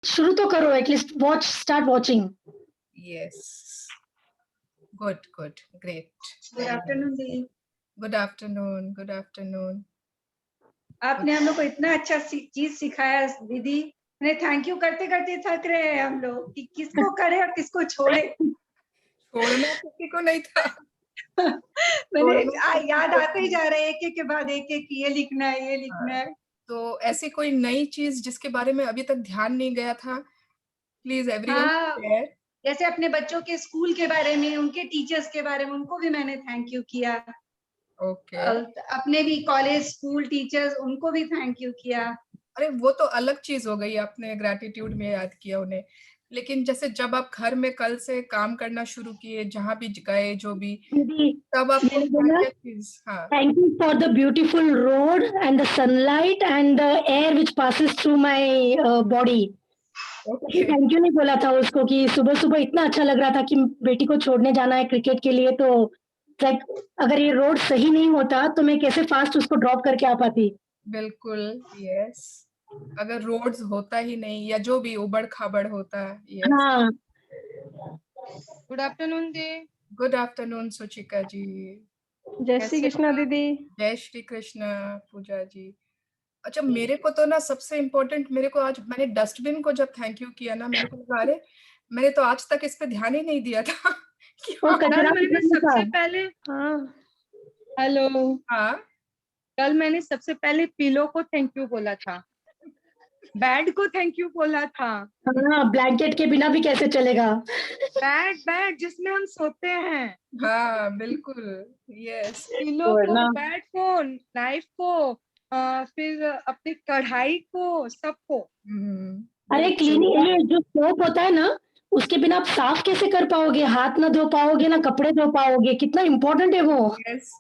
शुरू तो करो, at least watch, start watching. Yes. Good, good, great. Good afternoon दी। Good afternoon. Good afternoon. आपने हम लोग को इतना अच्छा चीज सिखाया दीदी। उन्हें थैंक यू करते करते थक रहे हैं हम लोग कि किसको करे और किसको छोड़े। छोड़ना किसी को नहीं था। मैंने याद आते ही जा रहे हैं, एक एक के बाद एक एक, ये लिखना है, ये लिखना है। तो ऐसी कोई नई चीज जिसके बारे में अभी तक ध्यान नहीं गया था, प्लीज एवरीवन शेयर। जैसे अपने बच्चों के स्कूल के बारे में, उनके टीचर्स के बारे में, उनको भी मैंने थैंक यू किया। ओके। अपने भी कॉलेज स्कूल टीचर्स, उनको भी थैंक यू किया। अरे वो तो अलग चीज हो गई, आपने ग्रैटिट्यूड में याद किया उन्हें। लेकिन जैसे जब आप घर में कल से काम करना शुरू किए, जहां भी गए जो भी, तब आपको क्या चीज? हाँ, thank you for the beautiful road and the sunlight and the air which passes through my body. Thank you नहीं बोला था उसको कि सुबह सुबह इतना अच्छा लग रहा था कि बेटी को छोड़ने जाना है क्रिकेट के लिए, तो लाइक अगर ये रोड सही नहीं होता तो मैं कैसे फास्ट उसको ड्रॉप करके आ पाती। बिल्कुल, यस। अगर रोड्स होता ही नहीं या जो भी उबड़ खाबड़ होता, यस। हाँ। गुड आफ्टरनून दी। गुड आफ्टरनून सुचिका जी। जय श्री कृष्णा दीदी। जय श्री कृष्णा पूजा जी। अच्छा, मेरे को तो ना सबसे इम्पोर्टेंट, मेरे को आज मैंने डस्टबिन को जब थैंक यू किया ना, मेरे को लगा अरे मैंने तो आज तक इस पे ध्यान ही नहीं दिया था कि कल मैंने सबसे पहले हेलो कल मैंने सबसे पहले पिलो को थैंक यू बोला था, बेड को थैंक यू बोला था। हाँ, ब्लैंकेट के बिना भी कैसे चलेगा। बेड जिसमें हम सोते हैं। हाँ बिल्कुल, यस। पिलो को, बेड को, नाइफ को, फिर अपनी कढ़ाई को, सबको। अरे क्लीनिंग, ये जो सोप होता है ना, उसके बिना आप साफ कैसे कर पाओगे, हाथ ना धो पाओगे ना कपड़े धो पाओगे, कितना इम्पोर्टेंट है वो। यस।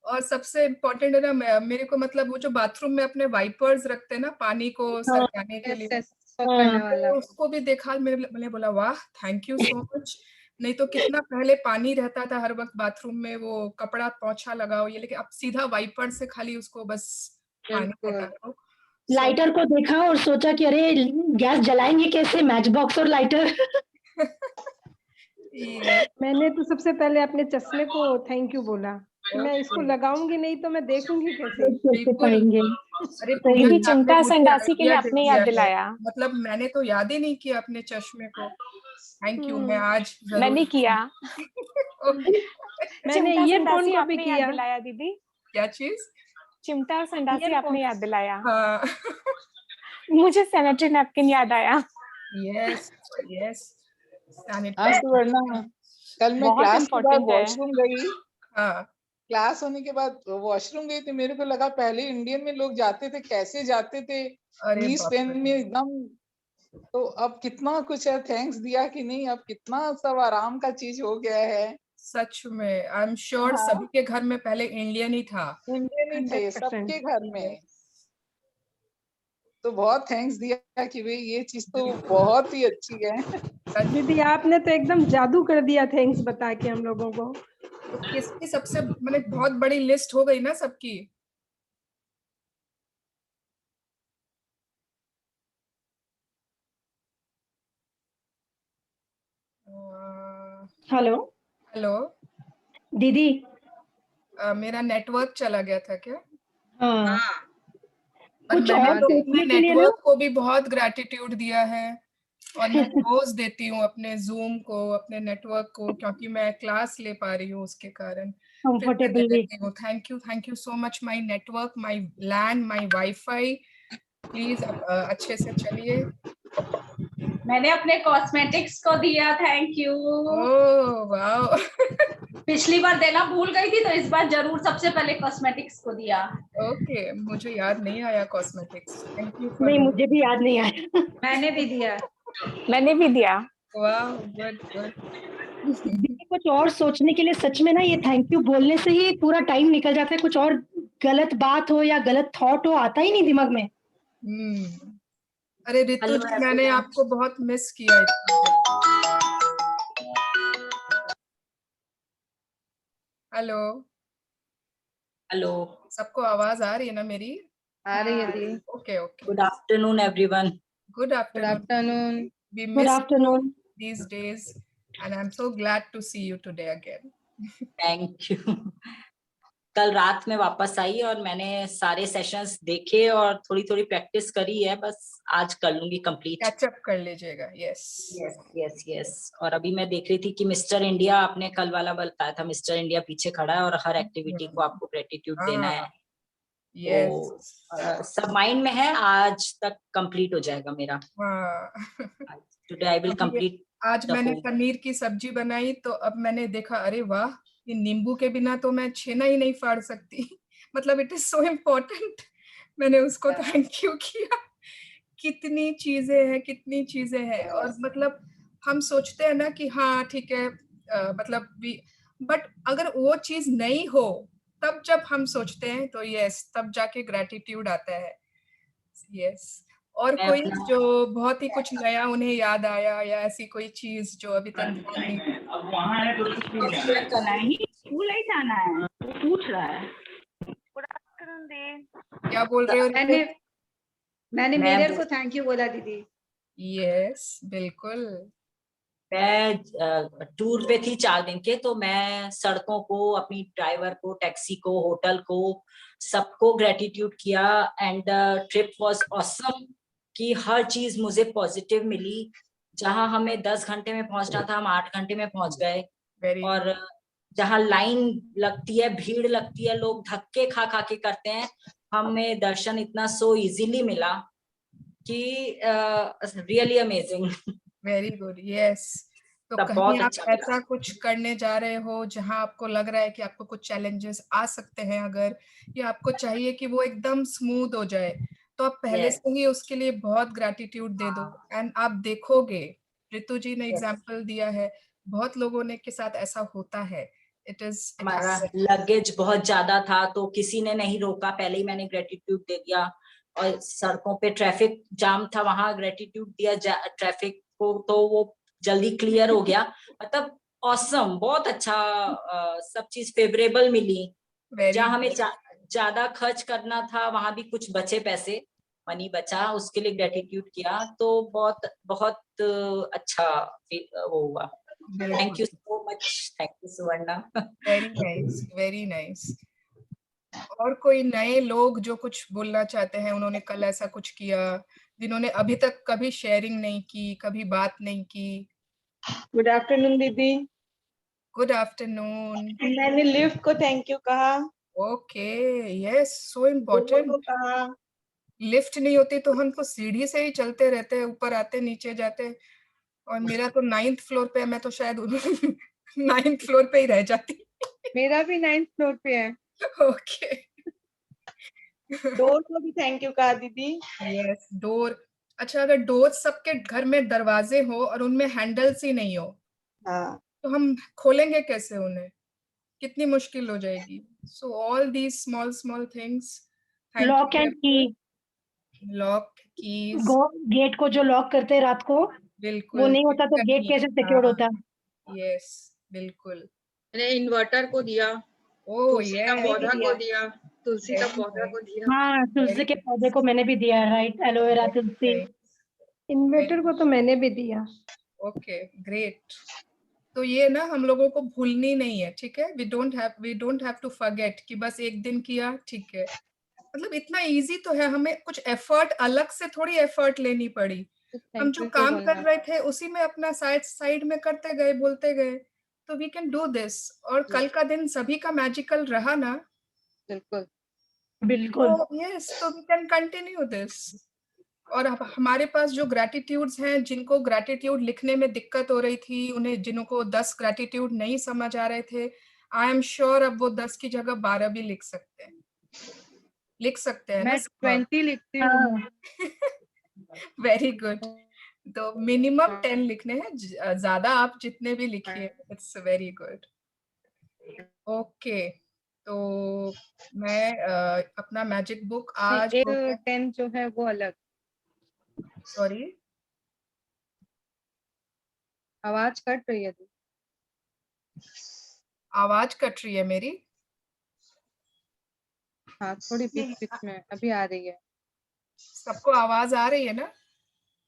और सबसे इम्पोर्टेंट है ना, मेरे को मतलब वो जो बाथरूम में अपने वाइपर्स रखते हैं ना पानी को सरकाने के लिए, तो उसको भी देखा, मैंने बोला वाह थैंक यू सो मच। नहीं तो कितना पहले पानी रहता था हर वक्त बाथरूम में, वो कपड़ा पोंछा लगाओ ये, लेकिन अब सीधा वाइपर से खाली उसको बस पानी हटा दो। लाइटर को देखा और सोचा कि अरे गैस जलाएंगे कैसे, मैच बॉक्स और लाइटर। मैंने तो सबसे पहले अपने चश्मे को थैंक यू बोला कि मैं इसको लगाऊंगी नहीं तो मैं देखूंगी कैसे पाएंगे। अरे दीदी चिंता संडासी के लिए आपने याद दिलाया। मतलब मैंने तो याद ही नहीं किया अपने चश्मे को। थैंक यू, मैं आज मैंने किया। मैंने ईयरफोन को भी किया। याद दिलाया दीदी। क्या चीज? चिमटा और संडासी आपने याद दिलाया। हाँ। मुझे सैनिटरी नैपकिन याद आया। Yes yes. सुवर्णा, कल मैं क्लास के बाद वॉशरूम गई। हाँ, क्लास होने के बाद वॉशरूम गई तो मेरे को लगा पहले इंडियन में लोग जाते थे, कैसे जाते थे नीज पेन में एकदम, तो अब कितना कुछ है, थैंक्स दिया कि नहीं, अब कितना सब आराम का चीज हो गया है। सच में आई एम श्योर सभी के घर में पहले इंडियन ही था। इंडियन ही थे सबके घर में। तो बहुत थैंक्स दिया कि भाई ये चीज तो बहुत ही अच्छी है। दीदी आपने तो एकदम जादू कर दिया थैंक्स बता के हम लोगों को। तो किसकी सबसे मैंने बहुत बड़ी लिस्ट हो गई ना सबकी। हेलो हेलो दीदी, मेरा नेटवर्क चला गया था क्या? हाँ कुछ और सोचने के लिए नेटवर्क को भी बहुत ग्रैटिट्यूड दिया है, और मैं रोज देती हूँ अपने जूम को, अपने नेटवर्क को, क्योंकि मैं क्लास ले पा रही हूँ उसके कारण। Thank you so much my network, my land, my wifi. Please अच्छे से चलिए। मैंने अपने कॉस्मेटिक्स को दिया थैंक यू। Oh wow. पिछली बार देना भूल गई थी तो इस बार जरूर सबसे पहले कॉस्मेटिक्स को दिया। ओके, मुझे याद नहीं आया कॉस्मेटिक्स। Thank you. नहीं, मुझे भी याद नहीं आया। मैंने भी दिया। मैंने भी दिया। वाह, गुड गुड। कुछ और सोचने के लिए सच में ना, ये थैंक यू बोलने से ही पूरा टाइम निकल जाता है, कुछ और गलत बात हो या गलत थॉट हो आता ही नहीं दिमाग में। अरे रितु जी, मैंने आपको बहुत मिस किया। हेलो हेलो, सबको आवाज आ रही है ना मेरी? आ रही है दी। Okay okay. Good afternoon everyone. Good afternoon. Good afternoon. We Good miss afternoon. these days, and I'm so glad to see you today again. Thank you. कल रात में वापस आई और मैंने सारे सेशंस देखे और थोड़ी थोड़ी प्रैक्टिस करी है, बस आज कर लूंगी कंप्लीट। कैच अप कर लीजिएगा। Yes yes yes. और अभी मैं देख रही थी कि मिस्टर इंडिया, आपने कल वाला बताया था, मिस्टर इंडिया पीछे खड़ा है और हर एक्टिविटी को आपको ग्रेटिट्यूड देना है। यस सब माइंड में है, आज तक कंप्लीट हो जाएगा मेरा। Today I will complete. आज मैंने पनीर की सब्जी बनाई तो अब मैंने देखा, अरे वाह, ये नींबू के बिना तो मैं छेना ही नहीं फाड़ सकती। मतलब इट इज सो इम्पोर्टेंट। मैंने उसको थैंक यू किया। कितनी चीजें हैं और मतलब हम सोचते हैं ना कि हाँ ठीक है, मतलब बट अगर वो चीज नहीं हो तब जब हम सोचते हैं तो यस, तब जाके ग्रेटिट्यूड आता है। यस। और कोई जो बहुत ही कुछ नया उन्हें याद आया या ऐसी कोई चीज जो अभी तक ध्यान नहीं। अब वहाँ है तो स्कूल ही जाना है, वो पूछ रहा है। क्या बोल रहे हो? मैंने मिरर को थैंक यू बोला दीदी। यस बिल्कुल। मैं टूर पे थी 4 दिन के, तो मैं सड़कों को, अपनी ड्राइवर को, टैक्सी को, होटल को, सबको ग्रेटिट्यूड किया एंड ट्रिप वाज ऑसम। कि हर चीज मुझे पॉजिटिव मिली। जहां हमें 10 घंटे में पहुंचना था, हम 8 घंटे में पहुंच गए। और जहां लाइन लगती है, भीड़ लगती है, लोग धक्के खा खा के करते हैं, हमें दर्शन इतना सो इजीली मिला कि really amazing. Very good. Yes. तो कहीं आप ऐसा कुछ करने जा रहे हो जहां आपको लग रहा है कि आपको कुछ चैलेंजेस आ सकते हैं, अगर या आपको चाहिए कि वो एकदम स्मूथ हो जाए, तो आप पहले से ही उसके लिए बहुत ग्रेटिट्यूड दे दो एंड आप देखोगे। ऋतु जी ने एग्जांपल दिया है, बहुत लोगों ने के साथ ऐसा होता है। इट इज हमारा लगेज बहुत ज्यादा था तो किसी ने नहीं रोका, पहले ही मैंने ग्रेटिट्यूड दे दिया। और सड़कों पे ट्रैफिक जाम था, वहां ग्रेटिट्यूड दिया ट्रैफिक को, तो वो जल्दी क्लियर हो गया। मतलब ऑसम, बहुत अच्छा। सब चीज फेवरेबल मिली। जहाँ हमें ज्यादा खर्च करना था वहां भी कुछ बचे पैसे, मनी बचा, उसके लिए ग्रेटिट्यूड किया, तो बहुत बहुत अच्छा वो हुआ। Thank you so much. Thank you Suvarna. Very nice, very nice. और कोई नए लोग जो कुछ बोलना चाहते हैं, उन्होंने कल ऐसा कुछ किया जिन्होंने अभी तक कभी शेयरिंग नहीं की, कभी बात नहीं की? गुड आफ्टरनून दीदी। Good afternoon. मैंने लिफ्ट को थैंक यू कहा। Okay, yes, so important. Lift नहीं होती तो हम तो सीढ़ी से ही चलते रहते हैं, ऊपर आते नीचे जाते। और मेरा तो 9th फ्लोर पे है, मैं तो शायद 9th फ्लोर पे ही रह जाती। मेरा भी 9th फ्लोर पे है। ओके। डोर को भी थैंक यू कहा दीदी। Yes, door. अच्छा, अगर डोर सबके घर में दरवाजे हो और उनमें हैंडल्स ही नहीं हो, हाँ, तो हम खोलेंगे कैसे उन्हें? कितनी मुश्किल हो जाएगी। So all these small small things. Lock and key. Lock, keys. Gate को जो लॉक करते हैं रात को, बिल्कुल, वो नहीं होता तो गेट कैसे सिक्योर्ड होता? यस बिल्कुल। मैंने इन्वर्टर को दिया। तुलसी का पौधा को दिया। तुलसी का पौधा को दिया। हाँ, तुलसी के पौधे को मैंने भी दिया, राइट, एलोवेरा तुलसी। इन्वर्टर को तो मैंने भी दिया। Okay, great. तो ये ना हम लोगों को भूलनी नहीं है, ठीक है? We don't have to forget कि बस एक दिन किया, ठीक है। मतलब इतना इजी तो है, हमें कुछ एफर्ट, अलग से थोड़ी एफर्ट लेनी पड़ी। हम जो काम कर रहे थे उसी में अपना साइड में करते गए, बोलते गए, तो वी कैन डू दिस। और कल का दिन सभी का मैजिकल रहा ना? बिल्कुल बिल्कुल। यस, तो वी कैन कंटिन्यू दिस। और हमारे पास जो ग्रैटिट्यूड्स हैं, जिनको ग्रैटिट्यूड लिखने में दिक्कत हो रही थी, उन्हें, जिनको 10 ग्रैटिट्यूड नहीं समझ आ रहे थे, आई एम श्योर अब वो 10 की जगह 12 भी लिख सकते हैं। मैं 20 लिखती हूँ। Very good. तो मिनिमम 10 लिखने हैं, ज्यादा आप जितने भी लिखिए, इट्स वेरी गुड। ओके, तो मैं अपना मैजिक बुक आज 10 जो है वो अलग। सॉरी, आवाज कट रही है। आवाज कट रही है मेरी? हाँ, थोड़ी बीच बीच में अभी आ रही है। सबको आवाज आ रही है ना?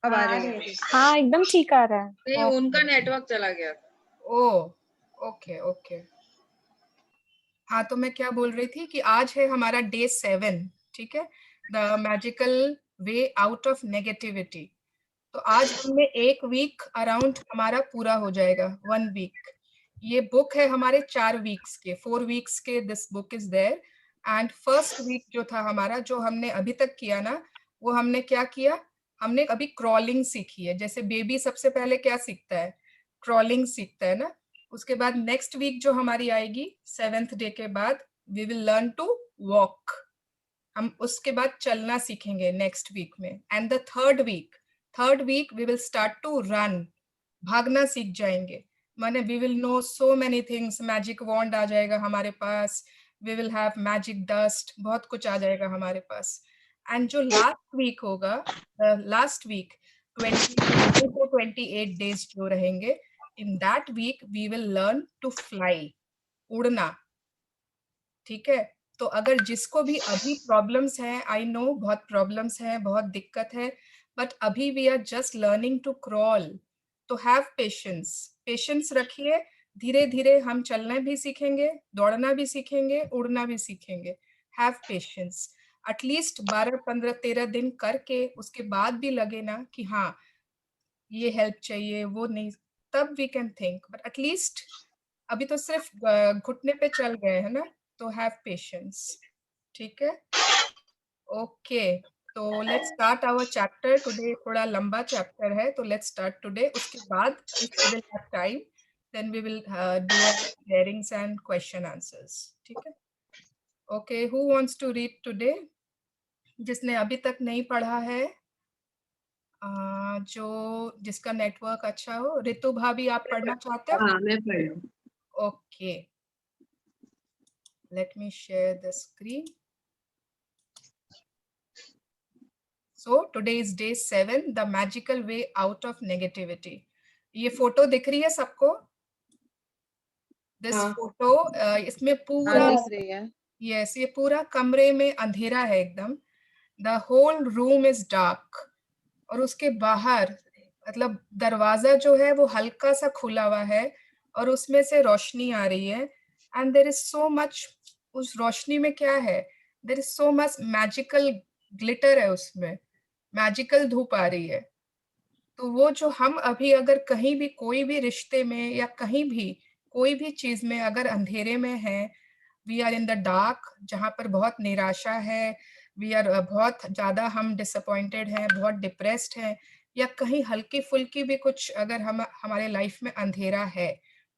अब आ रही है। हाँ एकदम ठीक आ रहा है। नहीं, उनका नेटवर्क चला गया था। Okay okay. हाँ, तो मैं क्या बोल रही थी कि आज है हमारा डे 7, ठीक है, the magical way out of negativity. तो आज हमने 1 वीक अराउंड हमारा पूरा हो जाएगा, 1 वीक। ये बुक है हमारे 4 वीक्स के, 4 वीक्स के this book is there. And first week जो था हमारा, जो हमने अभी तक किया ना, वो हमने क्या किया, हमने अभी क्रॉलिंग सीखी है। जैसे बेबी सबसे पहले क्या सीखता है, क्रॉलिंग सीखता है ना। उसके बाद नेक्स्ट वीक जो हमारी आएगी 7th डे के बाद, we will learn to walk. हम उसके बाद चलना सीखेंगे नेक्स्ट वीक में। And the third week we will start to run, भागना सीख जाएंगे। माने we will know so many things, magic wand आ जाएगा हमारे पास, we will have magic dust, बहुत कुछ आ जाएगा हमारे पास। एंड जो लास्ट वीक होगा, लास्ट वीक 28 डेज जो रहेंगे, in that week we will learn to fly, उड़ना। ठीक है, तो अगर जिसको भी अभी प्रॉब्लम्स हैं, आई नो बहुत प्रॉब्लम्स हैं, बहुत दिक्कत है, बट अभी we are just learning to crawl, तो हैव पेशेंस, पेशेंस रखिए। धीरे धीरे हम चलना भी सीखेंगे, दौड़ना भी सीखेंगे, उड़ना भी सीखेंगे। Have patience. एटलीस्ट 12, 15, 13 दिन करके उसके बाद भी लगे ना कि हाँ ये हेल्प चाहिए, वो नहीं, तब we can think. But at least अभी तो सिर्फ घुटने पे चल गए है ना, तो हैव पेशेंस। ठीक है, ओके। तो let's start our chapter today. थोड़ा लंबा चैप्टर है, तो लेट्स स्टार्ट टुडे। उसके बाद if we will have time, then we will do sharings and question answers. ठीक है, okay. Who wants to read today? जिसने अभी तक नहीं पढ़ा है, जो जिसका नेटवर्क अच्छा हो। रितु भाभी, आप पढ़ना चाहते हो? हाँ, मैं पढ़ लूं। Okay, let me share the screen. So today is day 7, the magical way out of negativity. ये फोटो दिख रही है सबको? This फोटो, इसमें पूरा दिख रही है। यस, ये पूरा कमरे में अंधेरा है एकदम। The whole room is dark. और उसके बाहर मतलब दरवाजा जो है वो हल्का सा खुला हुआ है और उसमें से रोशनी आ रही है। And there is so much, उस रोशनी में क्या है, there is so much magical glitter है उसमें, मैजिकल धूप आ रही है। तो वो जो हम अभी अगर कहीं भी कोई भी रिश्ते में या कहीं भी कोई भी चीज में अगर अंधेरे में है, we are in the dark, जहाँ पर बहुत निराशा है, वी आर बहुत ज्यादा हम डिसअपॉइंटेड हैं, बहुत डिप्रेस्ड हैं, या कहीं हल्की फुल्की भी कुछ अगर हम हमारे लाइफ में अंधेरा है,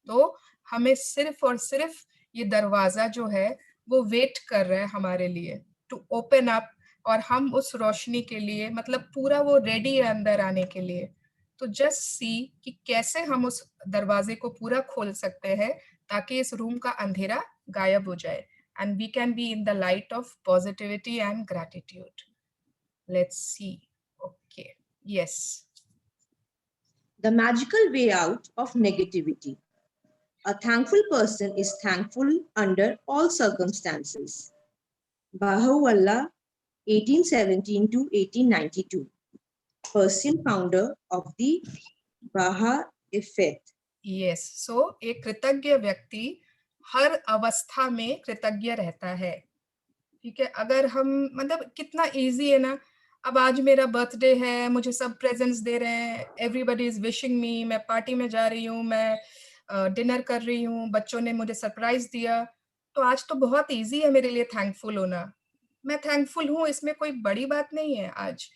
तो हमें सिर्फ और सिर्फ ये दरवाजा जो है वो वेट कर रहा है हमारे लिए टू ओपन अप, और हम उस रोशनी के लिए मतलब पूरा वो रेडी है अंदर आने के लिए। तो जस्ट सी कि कैसे हम उस दरवाजे को पूरा खोल सकते हैं ताकि इस रूम का अंधेरा गायब हो जाए, and we can be in the light of positivity and gratitude. Let's see. Okay, yes. The magical way out of negativity. A thankful person is thankful under all circumstances. Baha'u'llah, 1817 to 1892. Persian founder of the Baha'i faith. Yes, so एक कृतज्ञ व्यक्ति हर अवस्था में कृतज्ञ रहता है। ठीक है, अगर हम मतलब कितना इजी है ना, अब आज मेरा बर्थडे है, मुझे सब प्रेजेंट्स दे रहे हैं, एवरीबॉडी इज विशिंग मी, मैं पार्टी में जा रही हूँ, मैं डिनर कर रही हूँ, बच्चों ने मुझे सरप्राइज दिया, तो आज तो बहुत इजी है मेरे लिए थैंकफुल होना। मैं थैंकफुल हूँ, इसमें कोई बड़ी बात नहीं है आज।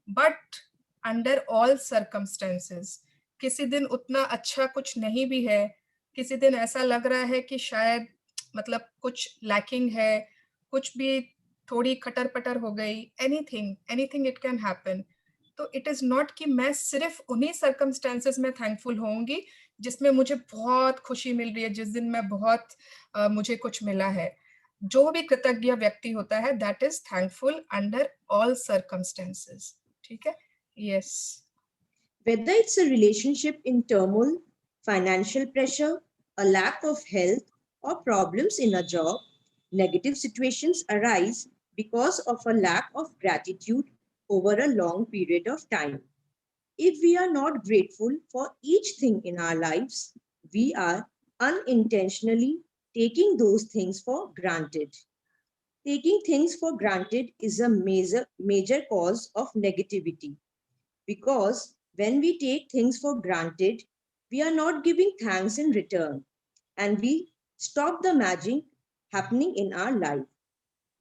बट अंडर ऑल सर्कमस्टेंसेस, किसी दिन उतना अच्छा कुछ नहीं भी है, किसी दिन ऐसा लग रहा है कि शायद मतलब कुछ लैकिंग है, कुछ भी थोड़ी खटर पटर हो गई, एनीथिंग इट कैन हैपन। तो इट इज नॉट कि मैं सिर्फ उन्हीं सर्कमस्टेंसेस में थैंकफुल होंगी जिसमें मुझे बहुत खुशी मिल रही है, जिस दिन मैं बहुत मुझे कुछ मिला है। जो भी कृतज्ञ व्यक्ति होता है that is thankful under all circumstances. ठीक है, yes. Whether it's a relationship in turmoil, financial pressure, a lack of health, or problems in a job, negative situations arise because of a lack of gratitude over a long period of time. If we are not grateful for each thing in our lives, we are unintentionally taking those things for granted. Taking things for granted is a major cause of negativity, because when we take things for granted, we are not giving thanks in return, and we stop the magic happening in our life.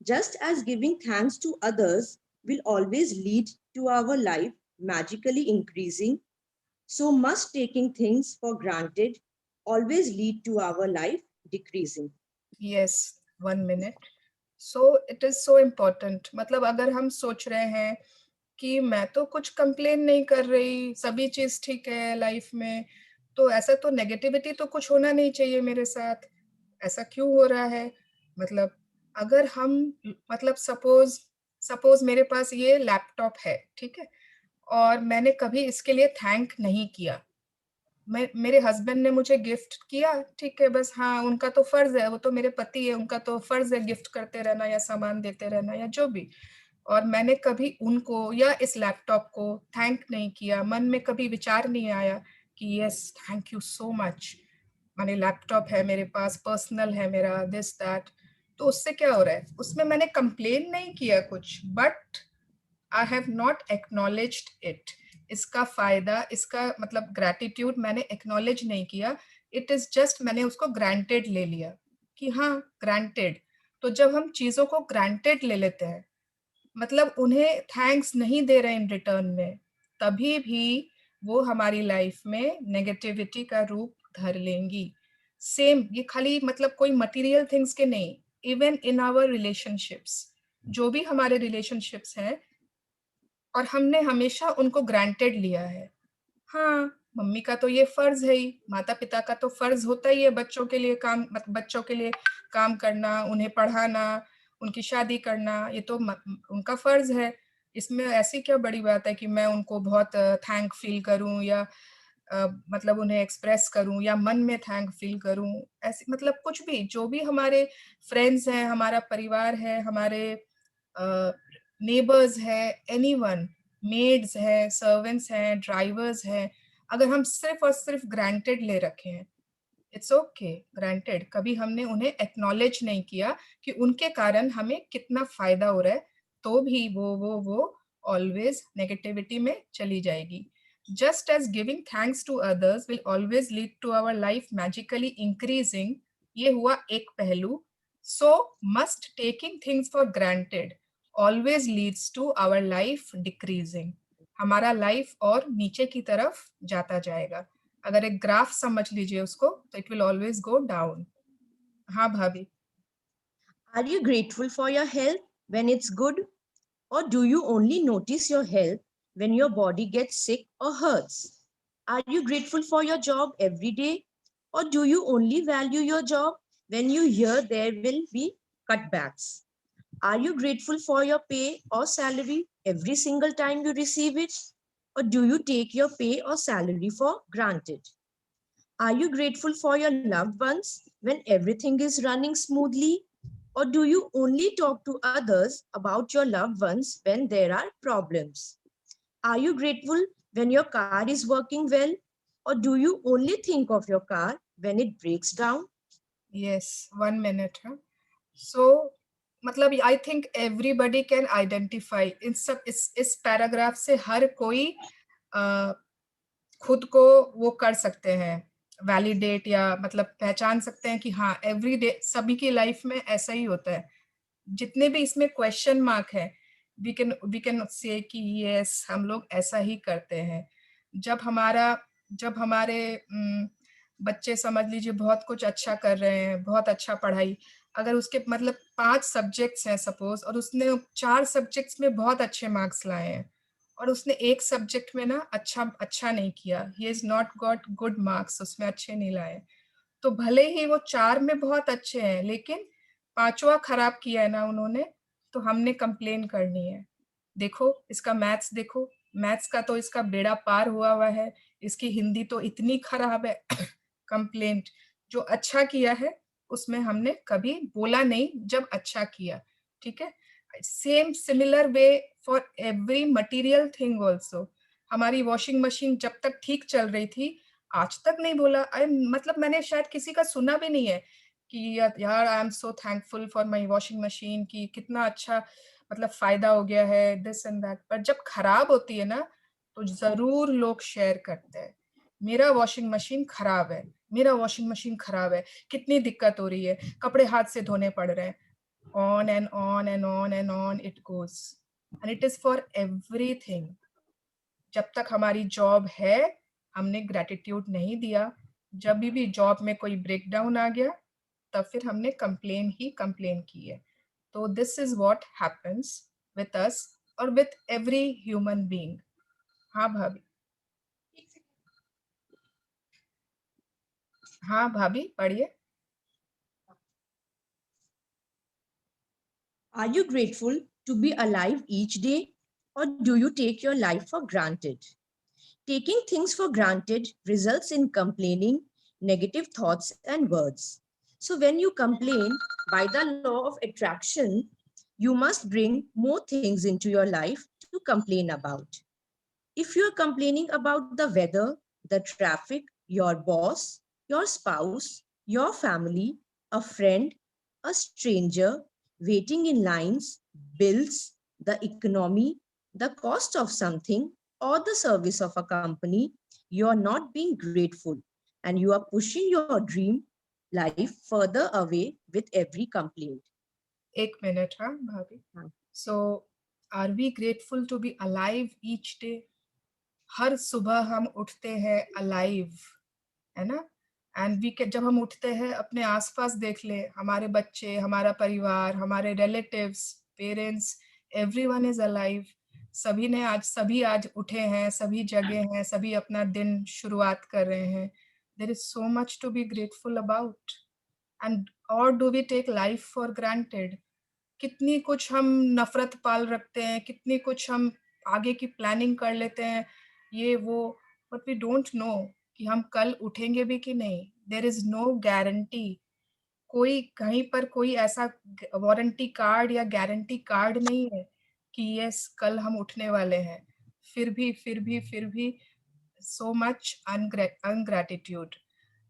Just as giving thanks to others will always lead to our life magically increasing, so must taking things for granted always lead to our life decreasing. Yes, 1 minute. So it is so important. मतलब अगर हम सोच रहे हैं कि मैं तो कुछ कंप्लेन नहीं कर रही, सभी चीज ठीक है लाइफ में, तो ऐसा तो नेगेटिविटी तो कुछ होना नहीं चाहिए मेरे साथ, ऐसा क्यों हो रहा है? मतलब अगर हम मतलब सपोज मेरे पास ये लैपटॉप है, ठीक है, और मैंने कभी इसके लिए थैंक नहीं किया, मेरे हस्बैंड ने मुझे गिफ्ट किया, ठीक है, बस हाँ उनका तो फर्ज है, वो तो मेरे पति है, उनका तो फर्ज है गिफ्ट करते रहना या सामान देते रहना या जो भी, और मैंने कभी उनको या इस लैपटॉप को थैंक नहीं किया, मन में कभी विचार नहीं आया कि yes thank you so much, माने लैपटॉप है मेरे पास, पर्सनल है मेरा, दिस दैट, तो उससे क्या हो रहा है, उसमें मैंने कंप्लेन नहीं किया कुछ, but I have not acknowledged it, इसका फायदा, इसका मतलब ग्रैटिट्यूड मैंने एक्नॉलेज नहीं किया, इट इज जस्ट मैंने उसको ग्रांटेड ले लिया कि हाँ ग्रांटेड। तो जब हम चीजों को ग्रांटेड ले लेते हैं, मतलब उन्हें थैंक्स नहीं दे रहे इन रिटर्न में, तभी भी वो हमारी लाइफ में नेगेटिविटी का रूप धर लेंगी। सेम ये खाली मतलब कोई मटेरियल थिंग्स के नहीं, इवन इन आवर रिलेशनशिप्स, जो भी हमारे रिलेशनशिप्स हैं और हमने हमेशा उनको ग्रांटेड लिया है, हाँ मम्मी का तो ये फर्ज है ही, माता पिता का तो फर्ज होता ही है बच्चों के लिए काम, बच्चों के लिए काम करना, उन्हें पढ़ाना, उनकी शादी करना, ये तो उनका फर्ज है, इसमें ऐसी क्या बड़ी बात है कि मैं उनको बहुत थैंक फील करूं या मतलब उन्हें एक्सप्रेस करूं या मन में थैंक फील करूं, ऐसे मतलब कुछ भी, जो भी हमारे फ्रेंड्स हैं, हमारा परिवार है, हमारे नेबर्स है, एनीवन, मेड्स है, सर्वेंट्स हैं, ड्राइवर्स हैं, अगर हम सिर्फ और सिर्फ ग्रांटेड ले रखे हैं, इट्स ओके ग्रांटेड, कभी हमने उन्हें एक्नॉलेज नहीं किया कि उनके कारण हमें कितना फायदा हो रहा है, तो भी वो ऑलवेज नेगेटिविटी में चली जाएगी। Just as giving thanks to others will always lead to our life magically increasing, ये हुआ एक पहलू। So must taking things for granted always leads to our life decreasing, हमारा लाइफ और नीचे की तरफ जाता जाएगा। अगर एक ग्राफ समझ लीजिए उसको, तो it will always go down। हाँ भाभी। Are you grateful for your health when it's good, or do you only notice your health when your body gets sick or hurts? Are you grateful for your job every day, or do you only value your job when you hear there will be cutbacks? Are you grateful for your pay or salary every single time you receive it, or do you take your pay or salary for granted? Are you grateful for your loved ones when everything is running smoothly, or do you only talk to others about your loved ones when there are problems? Are you grateful when your car is working well, or do you only think of your car when it breaks down? Yes, 1 minute। So मतलब I think everybody can identify इन सब, इस paragraph से हर कोई खुद को वो कर सकते हैं, वैलिडेट या मतलब पहचान सकते हैं कि हाँ एवरी डे सभी की लाइफ में ऐसा ही होता है। जितने भी इसमें क्वेश्चन मार्क है, वी कैन से कि यस हम लोग ऐसा ही करते हैं। जब हमारे बच्चे समझ लीजिए बहुत कुछ अच्छा कर रहे हैं, बहुत अच्छा पढ़ाई, अगर उसके मतलब 5 सब्जेक्ट्स हैं सपोज, और उसने 4 सब्जेक्ट्स में बहुत अच्छे मार्क्स लाए हैं, और उसने एक सब्जेक्ट में ना अच्छा नहीं किया, he is not got good marks, उसमें अच्छे नहीं लाए, तो भले ही वो 4 में बहुत अच्छे हैं लेकिन 5वां खराब किया है ना उन्होंने, तो हमने कंप्लेन करनी है। देखो इसका मैथ्स देखो, मैथ्स का तो इसका बेड़ा पार हुआ है, इसकी हिंदी तो इतनी खराब है कंप्लेंट। जो अच्छा किया है उसमें हमने कभी बोला नहीं जब अच्छा किया, ठीक है। Same similar way for every material thing also, हमारी वॉशिंग मशीन जब तक ठीक चल रही थी, आज तक नहीं बोला। मतलब मैंने शायद किसी का सुना भी नहीं है कि यार I am so thankful for my washing machine, कि कितना अच्छा मतलब फायदा हो गया है, दिस एंड दैट। पर जब खराब होती है ना, तो जरूर लोग शेयर करते हैं, मेरा वॉशिंग मशीन खराब है, मेरा वॉशिंग मशीन खराब है, कितनी दिक्कत हो रही है, कपड़े हाथ से धोने पड़ रहे हैं। On and on and on and on it goes, and it is for everything. जब तक हमारी जॉब है, हमने ग्रेटिट्यूड नहीं दिया, जब भी जॉब में कोई ब्रेकडाउन आ गया, तब फिर हमने कंप्लेन ही कंप्लेन की है। तो this is what happens with us और विथ एवरी ह्यूमन बीइंग। हाँ भाभी, हाँ भाभी पढ़िए। Are you grateful to be alive each day, or do you take your life for granted? Taking things for granted results in complaining, negative thoughts, and words. So when you complain, by the law of attraction, you must bring more things into your life to complain about. If you are complaining about the weather, the traffic, your boss, your spouse, your family, a friend, a stranger, waiting in lines, bills, the economy, the cost of something, or the service of a company, you are not being grateful, and you are pushing your dream life further away with every complaint. एक minute, हाँ भाभी। So are we grateful to be alive each day? हर सुबह हम उठते हैं alive, है ना? And we जब हम उठते हैं, अपने आसपास देख ले, हमारे बच्चे, हमारा परिवार, हमारे relatives, parents, everyone is alive. सभी आज उठे हैं, सभी जगे हैं, सभी अपना दिन शुरुआत कर रहे हैं। There is so much to be grateful about. And और do we take life for granted? कितनी कुछ हम नफरत पाल रखते हैं, कितनी कुछ हम आगे की प्लानिंग कर लेते हैं, ये वो, बट वी डोंट नो कि हम कल उठेंगे भी कि नहीं। There is no guarantee. कोई कहीं पर कोई ऐसा वारंटी कार्ड या गारंटी कार्ड नहीं है कि यस कल हम उठने वाले हैं। फिर भी सो मच अनग्रेटिट्यूड।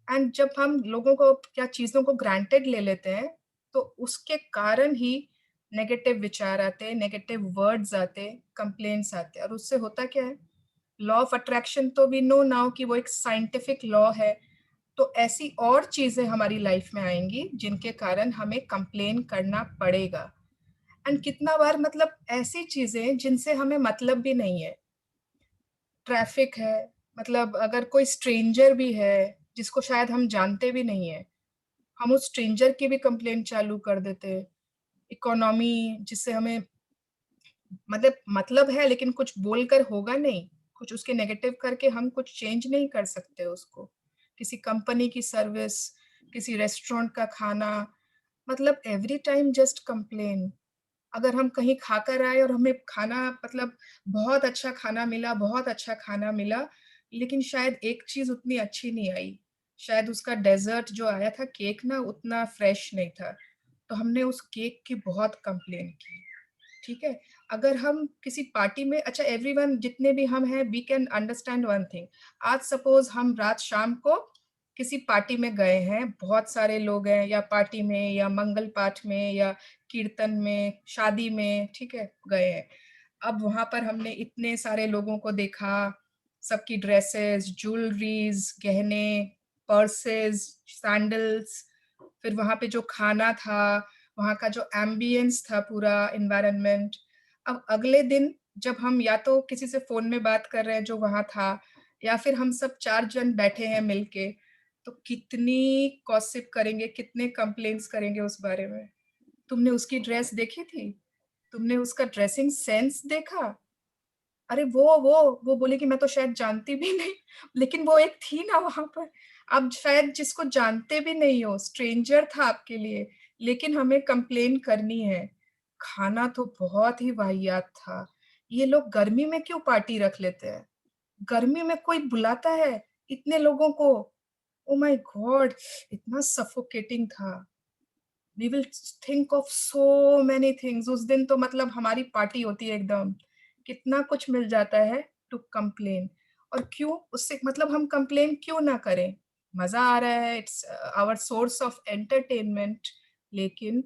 एंड जब हम लोगों को क्या चीजों को ग्रांटेड ले लेते हैं, तो उसके कारण ही नेगेटिव विचार आते, नेगेटिव वर्ड्स आते, कंप्लेंट्स आते। और उससे होता क्या है, लॉ ऑफ अट्रैक्शन तो वी नो नाउ कि वो एक साइंटिफिक लॉ है। तो ऐसी और चीजें हमारी लाइफ में आएंगी जिनके कारण हमें कंप्लेन करना पड़ेगा। एंड कितना बार मतलब ऐसी चीजें जिनसे हमें मतलब भी नहीं है। ट्रैफिक है, मतलब अगर कोई स्ट्रेंजर भी है जिसको शायद हम जानते भी नहीं है, हम उस स्ट्रेंजर की भी कंप्लेंट चालू कर देते। इकोनॉमी, जिससे हमें मतलब है लेकिन कुछ बोलकर होगा नहीं, कुछ उसके नेगेटिव करके हम कुछ चेंज नहीं कर सकते उसको। किसी कंपनी की सर्विस, किसी रेस्टोरेंट का खाना, मतलब एवरी टाइम जस्ट कंप्लेन। अगर हम कहीं खाकर आए और हमें खाना मतलब बहुत अच्छा खाना मिला, बहुत अच्छा खाना मिला, लेकिन शायद एक चीज उतनी अच्छी नहीं आई, शायद उसका डेजर्ट जो आया था, केक ना, उतना फ्रेश नहीं था, तो हमने उस केक की बहुत कंप्लेन की। ठीक है, अगर हम किसी पार्टी में, अच्छा एवरीवन जितने भी हम हैं, we can understand one thing. आज सपोज हम रात शाम को किसी पार्टी में गए हैं, बहुत सारे लोग हैं, या पार्टी में या मंगल पाठ में या कीर्तन में, शादी में, ठीक है, गए हैं। अब वहां पर हमने इतने सारे लोगों को देखा, सबकी ड्रेसेस, ज्वेलरीज, गहने, पर्सेस, सैंडल्स, फिर वहां पे जो खाना था, वहां का जो एम्बियंस था, पूरा एनवायरनमेंट। अब अगले दिन जब हम या तो किसी से फोन में बात कर रहे हैं जो वहां था, या फिर हम सब 4 जन बैठे हैं मिलके, तो कितनी गॉसिप करेंगे, कितने कंप्लेंट्स करेंगे उस बारे में। तुमने उसकी ड्रेस देखी थी, तुमने उसका ड्रेसिंग सेंस देखा, अरे वो बोले कि मैं तो शायद जानती भी नहीं, लेकिन वो एक थी ना वहां पर। अब शायद जिसको जानते भी नहीं हो, स्ट्रेंजर था आपके लिए, लेकिन हमें कंप्लेन करनी है। खाना तो बहुत ही वाहियात था। ये लोग गर्मी में क्यों पार्टी रख लेते हैं? गर्मी में कोई बुलाता है इतने लोगों को? ओ माय गॉड, इतना सफोकेटिंग था। We will think of so many things. उस दिन तो मतलब हमारी पार्टी होती है एकदम, कितना कुछ मिल जाता है, टू कंप्लेन। और क्यों, उससे मतलब हम कंप्लेन क्यों ना करें, मजा आ रहा है, it's our source of entertainment. लेकिन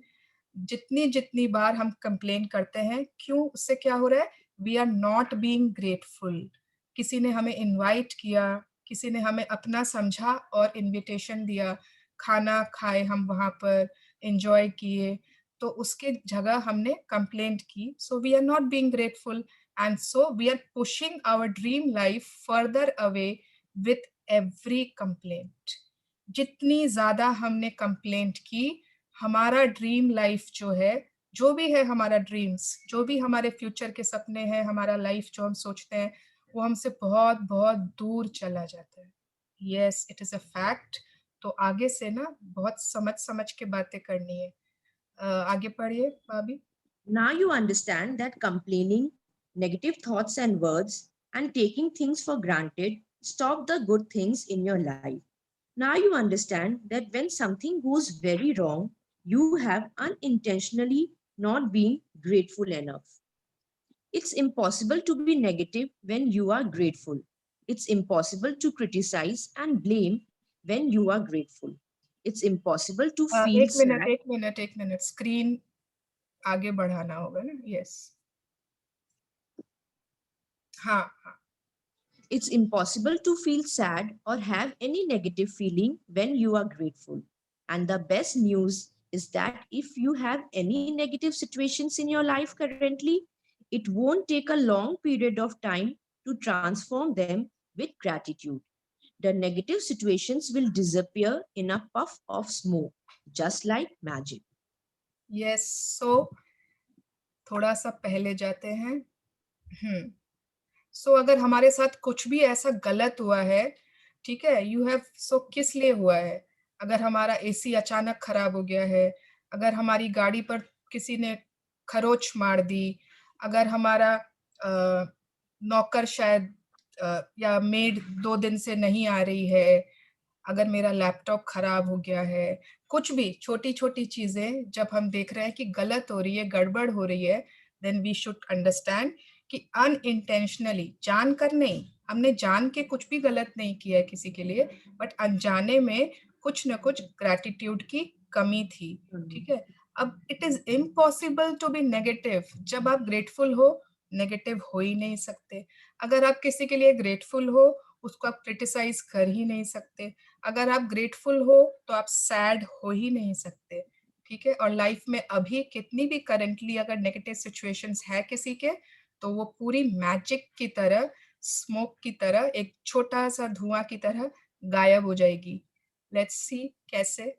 जितनी जितनी बार हम कंप्लेन करते हैं, क्यों, उससे क्या हो रहा है, we are not being grateful. किसी ने हमें इनवाइट किया, किसी ने हमें अपना समझा और इनविटेशन दिया, खाना खाए हम वहां पर, एंजॉय किए, तो उसके जगह हमने कंप्लेंट की। So we are not being grateful and so we are pushing our dream life further away with every complaint. जितनी ज्यादा हमने कंप्लेंट की, हमारा ड्रीम लाइफ जो है, जो भी है हमारा ड्रीम्स, जो भी हमारे फ्यूचर के सपने हैं, हमारा लाइफ जो हम सोचते हैं, वो हमसे बहुत बहुत दूर चला जाता है। Yes, it is a fact. तो आगे से ना बहुत समझ समझ के बातें करनी है। आगे पढ़िए भाभी। Now you understand that complaining, negative thoughts and words, and taking things for granted stop the good things in your life. Now you understand that when something goes very wrong, you have unintentionally not been grateful enough. It's impossible to be negative when you are grateful. It's impossible to criticize and blame when you are grateful. It's impossible to feel एक minute sad. एक minute एक minute, screen आगे बढ़ाना होगा ना। Yes, हाँ हाँ। It's impossible to feel sad or have any negative feeling when you are grateful. And the best news is that if you have any negative situations in your life currently, it won't take a long period of time to transform them with gratitude. The negative situations will disappear in a puff of smoke, just like magic. Yes, so थोड़ा सा पहले जाते हैं। सो अगर हमारे साथ कुछ भी ऐसा गलत हुआ है, ठीक है, यू हैव, सो किस लिए हुआ है? अगर हमारा एसी अचानक खराब हो गया है, अगर हमारी गाड़ी पर किसी ने खरोच मार दी, अगर हमारा नौकर शायद या मेड 2 दिन से नहीं आ रही है, अगर मेरा लैपटॉप खराब हो गया है, कुछ भी छोटी छोटी चीजें जब हम देख रहे हैं कि गलत हो रही है, गड़बड़ हो रही है, देन वी शुड अंडरस्टैंड कि अनइंटेंशनली, जानकर नहीं, हमने जान के कुछ भी गलत नहीं किया है किसी के लिए, बट अनजाने में कुछ न कुछ ग्रैटिट्यूड की कमी थी। ठीक है, अब it is impossible to be negative. जब आप ग्रेटफुल हो, नेगेटिव हो ही नहीं सकते। अगर आप किसी के लिए ग्रेटफुल हो, उसको आप क्रिटिसाइज कर ही नहीं सकते। अगर आप ग्रेटफुल हो तो आप सैड हो ही नहीं सकते। ठीक है, और लाइफ में अभी कितनी भी करंटली अगर नेगेटिव सिचुएशंस है किसी के, तो वो पूरी मैजिक की तरह, स्मोक की तरह, एक छोटा सा धुआं की तरह गायब हो जाएगी। लेट्स सी कैसे।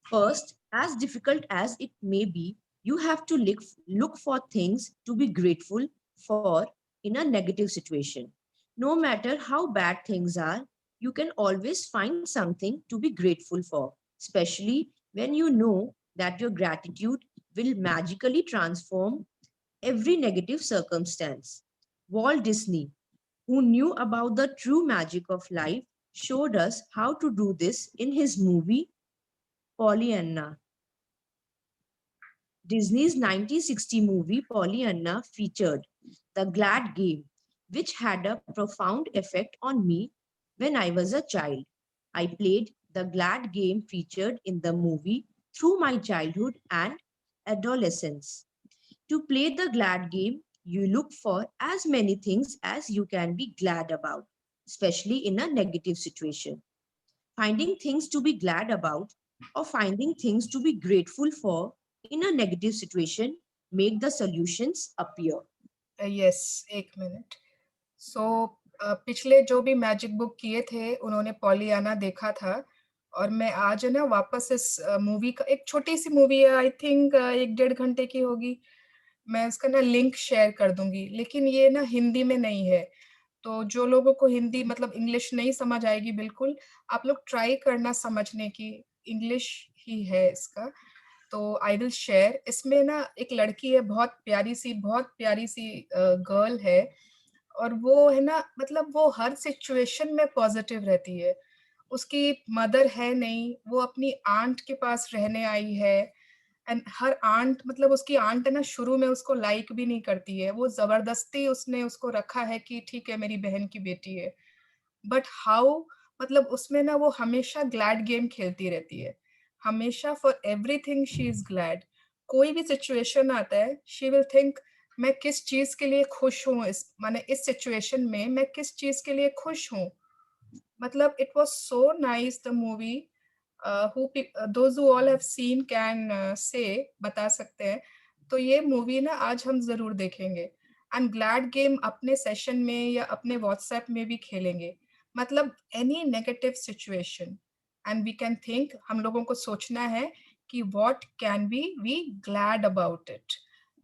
First, as difficult as it may be, you have to look for things to be grateful for in a negative situation. No matter how bad things are, you can always find something to be grateful for, especially when you know that your gratitude will magically transform every negative circumstance. Walt Disney, who knew about the true magic of life, showed us how to do this in his movie Pollyanna. Disney's 1960 movie Pollyanna featured the Glad Game, which had a profound effect on me when I was a child. I played the Glad Game featured in the movie through my childhood and adolescence. To play the Glad Game, you look for as many things as you can be glad about, especially in a negative situation. Finding things to be glad about or finding things to be grateful for in a negative situation make the solutions appear. Yes, एक minute. सो पिछले जो भी magic book किए थे, उन्होंने Pollyanna देखा था, और मैं आज ना वापस इस मूवी का, एक छोटी सी मूवी है, आई थिंक 1-1.5 घंटे की होगी, मैं उसका ना लिंक शेयर कर दूंगी, लेकिन ये ना हिंदी में नहीं है। तो जो लोगों को हिंदी मतलब इंग्लिश नहीं समझ आएगी, बिल्कुल आप लोग ट्राई करना समझने की, इंग्लिश ही है इसका। तो आई विल शेयर। इसमें ना एक लड़की है, बहुत प्यारी सी गर्ल है, और वो है ना, मतलब वो हर सिचुएशन में पॉजिटिव रहती है। उसकी मदर है नहीं, वो अपनी आंट के पास रहने आई है, एंड हर आंट, मतलब उसकी आंट है ना, शुरू में उसको लाइक भी नहीं करती है, वो जबरदस्ती उसने उसको रखा है कि ठीक है मेरी बहन की बेटी है, बट हाउ, मतलब उसमें ना वो हमेशा ग्लैड गेम खेलती रहती है, हमेशा for everything she is glad. कोई भी सिचुएशन आता है शी विल थिंक मैं किस चीज के लिए खुश हूँ, इस माने इस सिचुएशन में मैं किस चीज के लिए खुश हूँ। मतलब it was so nice the movie, those who all have seen can say, बता सकते हैं। तो ये मूवी ना आज हम जरूर देखेंगे, एंड ग्लैड गेम अपने सेशन में या अपने व्हाट्सएप में भी खेलेंगे। मतलब any negative situation and we can think, हम लोगों को सोचना है कि what can we glad about it.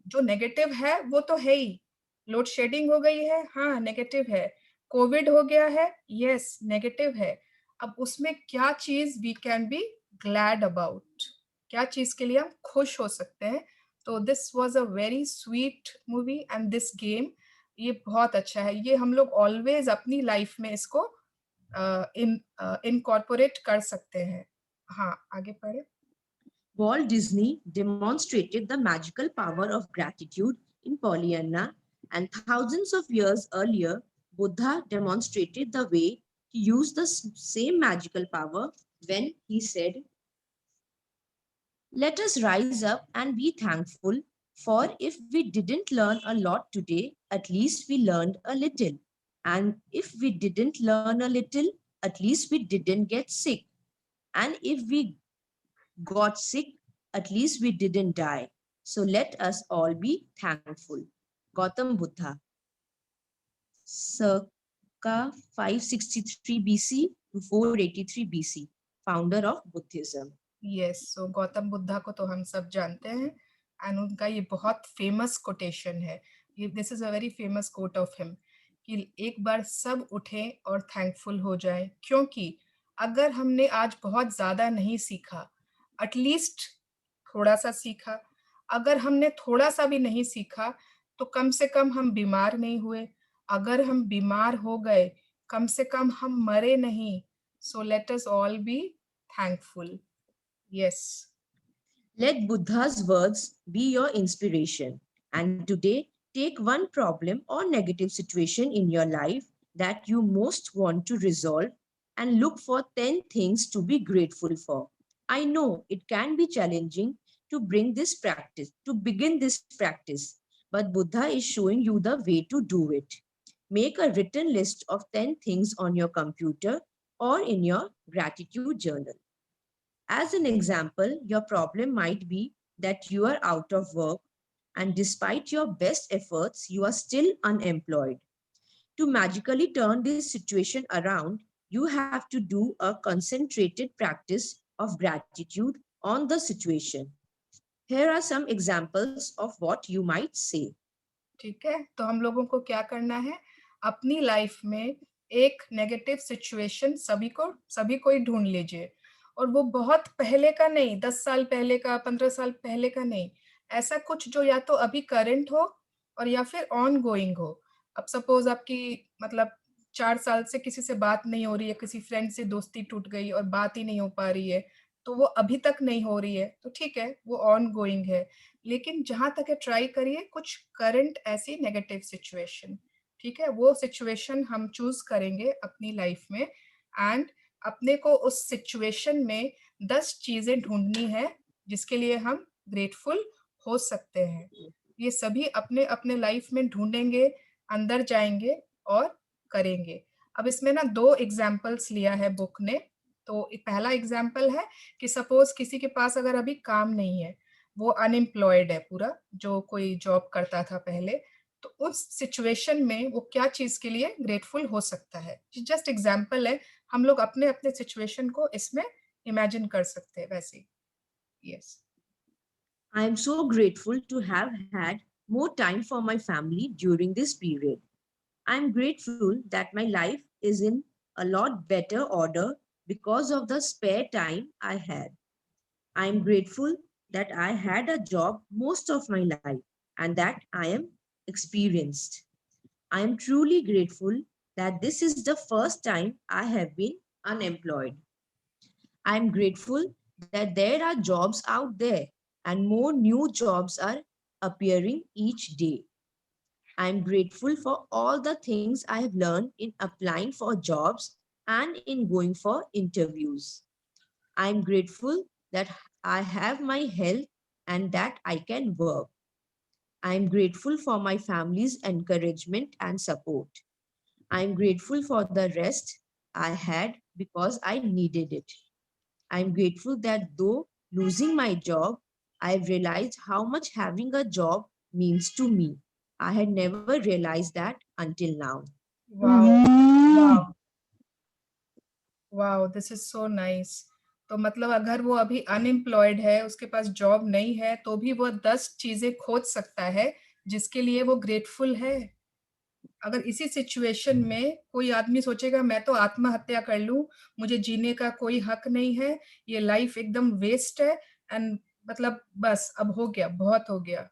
जो नेगेटिव है वो तो है ही, लोड शेडिंग हो गई है, हाँ नेगेटिव है, कोविड हो गया है, यस नेगेटिव है। अब उसमें क्या चीज we can be glad about, क्या चीज के लिए हम खुश हो सकते हैं। तो this was a very sweet movie and this game, ये बहुत अच्छा है, ये हम लोग ऑलवेज अपनी लाइफ में इसको इनकॉर्पोरेट कर सकते हैं। हाँ आगे पढ़े। Walt Disney demonstrated the magical power of gratitude in Pollyanna, and thousands of years earlier, Buddha demonstrated the way to use the same magical power when he said, "Let us rise up and be thankful, for if we didn't learn a lot today, at least we learned a little. And if we didn't learn a little, at least we didn't get sick. And if we got sick, at least we didn't die. So let us all be thankful." Gautam Buddha, circa 563 BC to 483 BC, founder of Buddhism. Yes, so Gautam Buddha को तो हम सब जानते हैं, and उनका ये बहुत famous quotation है, ये this is a very famous quote of him, कि एक बार सब उठे और थैंकफुल हो जाए, क्योंकि अगर हमने आज बहुत ज्यादा नहीं सीखा, एटलीस्ट थोड़ा सा सीखा, अगर हमने थोड़ा सा भी नहीं सीखा तो कम से कम हम बीमार नहीं हुए, अगर हम बीमार हो गए कम से कम हम मरे नहीं। So let us all be thankful. Yes. Let Buddha's words be your inspiration. And today, take one problem or negative situation in your life that you most want to resolve and look for 10 things to be grateful for. I know it can be challenging to begin this practice, but Buddha is showing you the way to do it. Make a written list of 10 things on your computer or in your gratitude journal. As an example, your problem might be that you are out of work and despite your best efforts, you are still unemployed. To magically turn this situation around, you have to do a concentrated practice of gratitude on the situation. Here are some examples of what you might say. ठीक है, तो हम लोगों को क्या करना है, अपनी लाइफ में एक नेगेटिव सिचुएशन सभी को ही ढूंढ लीजिए, और वो बहुत पहले का नहीं, 10 साल पहले का, 15 साल पहले का नहीं, ऐसा कुछ जो या तो अभी करंट हो और या फिर ऑन गोइंग हो। अब सपोज आपकी मतलब 4 साल से किसी से बात नहीं हो रही है, किसी फ्रेंड से दोस्ती टूट गई और बात ही नहीं हो पा रही है, तो वो अभी तक नहीं हो रही है, तो ठीक है वो ऑन गोइंग है। लेकिन जहां तक है ट्राई करिए कुछ करंट ऐसी नेगेटिव सिचुएशन, ठीक है, वो सिचुएशन हम चूज करेंगे अपनी लाइफ में, एंड अपने को उस सिचुएशन में 10 चीजें ढूंढनी है जिसके लिए हम ग्रेटफुल हो सकते हैं। ये सभी अपने अपने लाइफ में ढूंढेंगे, अंदर जाएंगे और करेंगे। अब इसमें ना 2 एग्जाम्पल्स लिया है बुक ने। तो पहला एग्जाम्पल है कि सपोज किसी के पास अगर अभी काम नहीं है, वो अनएम्प्लॉयड है पूरा, जो कोई जॉब करता था पहले, तो उस सिचुएशन में वो क्या चीज के लिए ग्रेटफुल हो सकता है। जस्ट एग्जाम्पल है, हम लोग अपने अपने सिचुएशन को इसमें इमेजिन कर सकते हैं वैसे। Yes, I am so grateful to have had more time for my family during this period. I am grateful that my life is in a lot better order because of the spare time I had. I am grateful that I had a job most of my life and that I am experienced. I am truly grateful that this is the first time I have been unemployed. I am grateful that there are jobs out there and more new jobs are appearing each day. I'm grateful for all the things I have learned in applying for jobs and in going for interviews. I'm grateful that I have my health and that I can work. I'm grateful for my family's encouragement and support. I'm grateful for the rest I had because I needed it. I'm grateful that though losing my job, I've realized how much having a job means to me. I had never realized that until now. Wow. Wow. Wow, this is so nice. तो मतलब अगर वो अभी unemployed है, उसके पास job नहीं है, तो भी वो 10 चीजें खोज सकता है जिसके लिए वो ग्रेटफुल है। अगर इसी सिचुएशन में कोई आदमी सोचेगा मैं तो आत्महत्या कर लूं, मुझे जीने का कोई हक नहीं है, ये लाइफ एकदम वेस्ट है एंड मतलब बस अब हो गया, बहुत हो गया,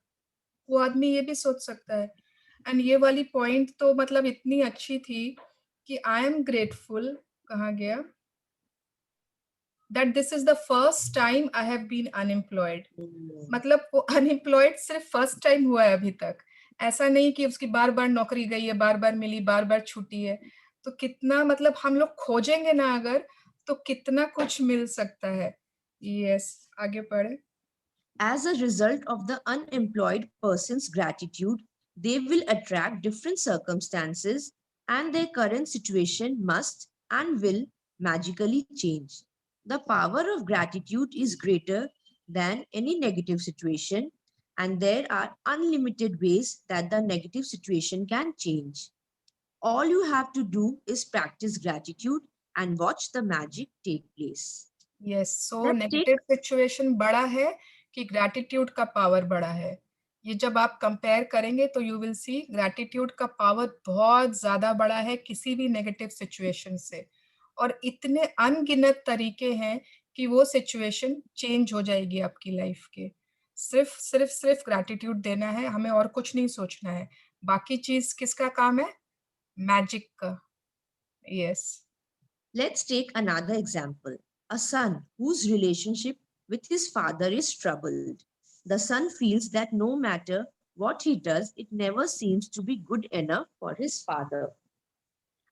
वो आदमी ये भी सोच सकता है। एंड ये वाली पॉइंट तो मतलब इतनी अच्छी थी कि आई एम ग्रेटफुल, कहाँ गया, that this is the first time I have been unemployed. मतलब वो अनएम्प्लॉयड सिर्फ फर्स्ट टाइम हुआ है अभी तक, ऐसा नहीं कि उसकी बार बार नौकरी गई है, बार बार मिली, बार बार छुट्टी है। तो कितना मतलब हम लोग खोजेंगे ना अगर, तो कितना कुछ मिल सकता है। यस, आगे पढ़े। As a result of the unemployed person's gratitude, they will attract different circumstances and their current situation must and will magically change. The power of gratitude is greater than any negative situation, and there are unlimited ways that the negative situation can change. All you have to do is practice gratitude and watch the magic take place. Yes, so negative situation बड़ा है कि gratitude का power बड़ा है। ये जब आप compare करेंगे तो यू विल सी ग्रैटिट्यूड का पावर बहुत ज्यादा बड़ा है किसी भी नेगेटिव सिचुएशन से, और इतने अनगिनत तरीके हैं कि वो सिचुएशन चेंज हो जाएगी आपकी लाइफ के। सिर्फ सिर्फ सिर्फ ग्रैटिट्यूड देना है हमें, और कुछ नहीं सोचना है। बाकी चीज किसका काम है? मैजिक का। Yes. Let's take another example. A son whose relationship with his father is troubled. The son feels that no matter what he does, it never seems to be good enough for his father.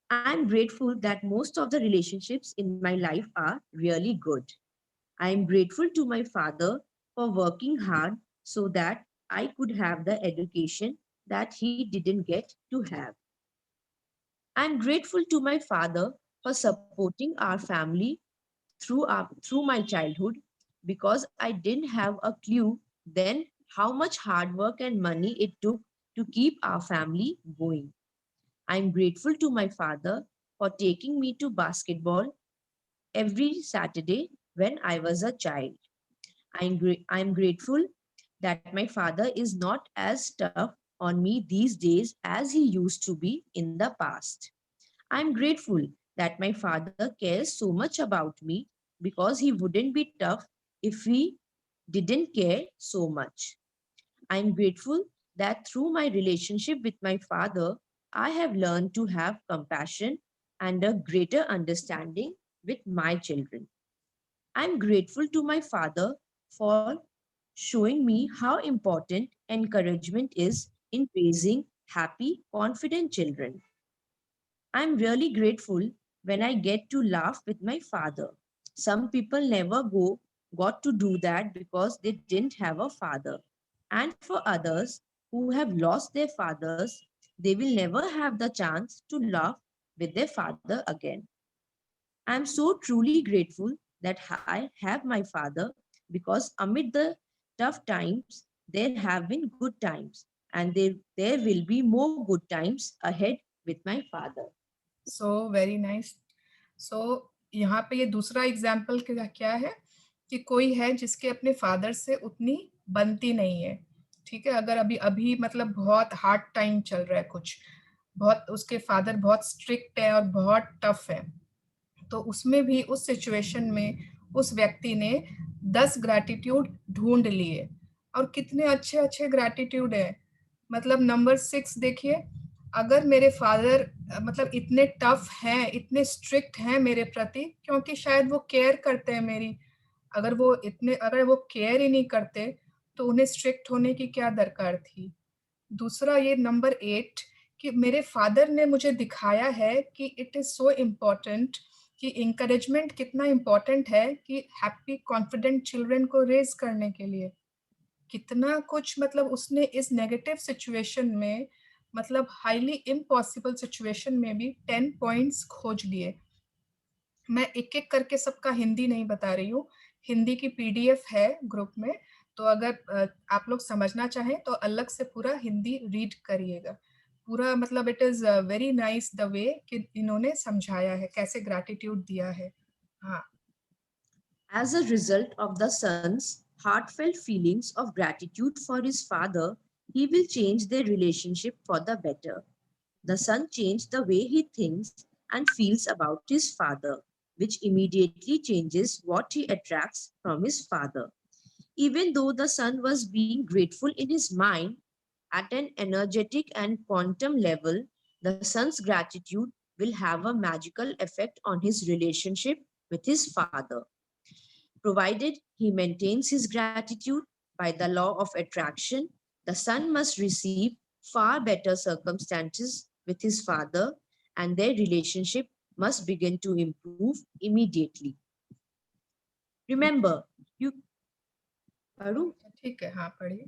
I am grateful that most of the relationships in my life are really good. I am grateful to my father for working hard so that I could have the education that he didn't get to have. I am grateful to my father for supporting our family through my childhood, because I didn't have a clue then how much hard work and money it took to keep our family going. I'm grateful to my father for taking me to basketball every Saturday when I was a child. I'm grateful that my father is not as tough on me these days as he used to be in the past. I'm grateful that my father cares so much about me, because he wouldn't be tough if he didn't care so much. I'm grateful that through my relationship with my father, I have learned to have compassion and a greater understanding with my children. I'm grateful to my father for showing me how important encouragement is in raising happy, confident children. I'm really grateful when I get to laugh with my father. Some people never got to do that because they didn't have a father. And for others who have lost their fathers, they will never have the chance to laugh with their father again. I'm so truly grateful that I have my father, because amid the tough times, there have been good times, and there will be more good times ahead with my father. So very nice. So यहाँ पे ये दूसरा example क्या है कि कोई है जिसके अपने फादर से उतनी बनती नहीं है, ठीक है। अगर अभी अभी मतलब बहुत हार्ड टाइम चल रहा है, कुछ बहुत, उसके फादर बहुत स्ट्रिक्ट है और बहुत टफ है, तो उसमें भी उस सिचुएशन में उस व्यक्ति ने 10 ग्रैटिट्यूड ढूंढ लिए, और कितने अच्छे अच्छे ग्रैटिट्यूड है। मतलब नंबर 6 देखिए, अगर मेरे फादर मतलब इतने टफ हैं, इतने स्ट्रिक्ट हैं मेरे प्रति, क्योंकि शायद वो केयर करते हैं मेरी। अगर वो केयर ही नहीं करते तो उन्हें स्ट्रिक्ट होने की क्या दरकार थी। दूसरा ये नंबर 8 कि मेरे फादर ने मुझे दिखाया है कि इट इज सो इम्पोर्टेंट कि इंकरेजमेंट कितना इम्पोर्टेंट है कि हैप्पी कॉन्फिडेंट चिल्ड्रन को रेज करने के लिए। कितना कुछ मतलब उसने इस नेगेटिव सिचुएशन में, मतलब हाईली इम्पॉसिबल सिचुएशन में भी 10 पॉइंट्स खोज लिए। मैं एक एक करके सबका हिंदी नहीं बता रही हूँ, हिंदी की पीडीएफ है ग्रुप में, तो अगर आप लोग समझना चाहें तो अलग से पूरा हिंदी रीड करिएगा पूरा। मतलब it is very nice the way कि इन्होंने समझाया है कैसे ग्रैटिट्यूड दिया है। हाँ। As a result of the son's heartfelt feelings of gratitude for his father, he will change their relationship for the better. The son changed the way he thinks and feels about his father, which immediately changes what he attracts from his father. Even though the son was being grateful in his mind, at an energetic and quantum level, the son's gratitude will have a magical effect on his relationship with his father. Provided he maintains his gratitude by the law of attraction, the son must receive far better circumstances with his father, and their relationship must begin to improve immediately. Remember, you ठीक है, हाँ पढ़िए।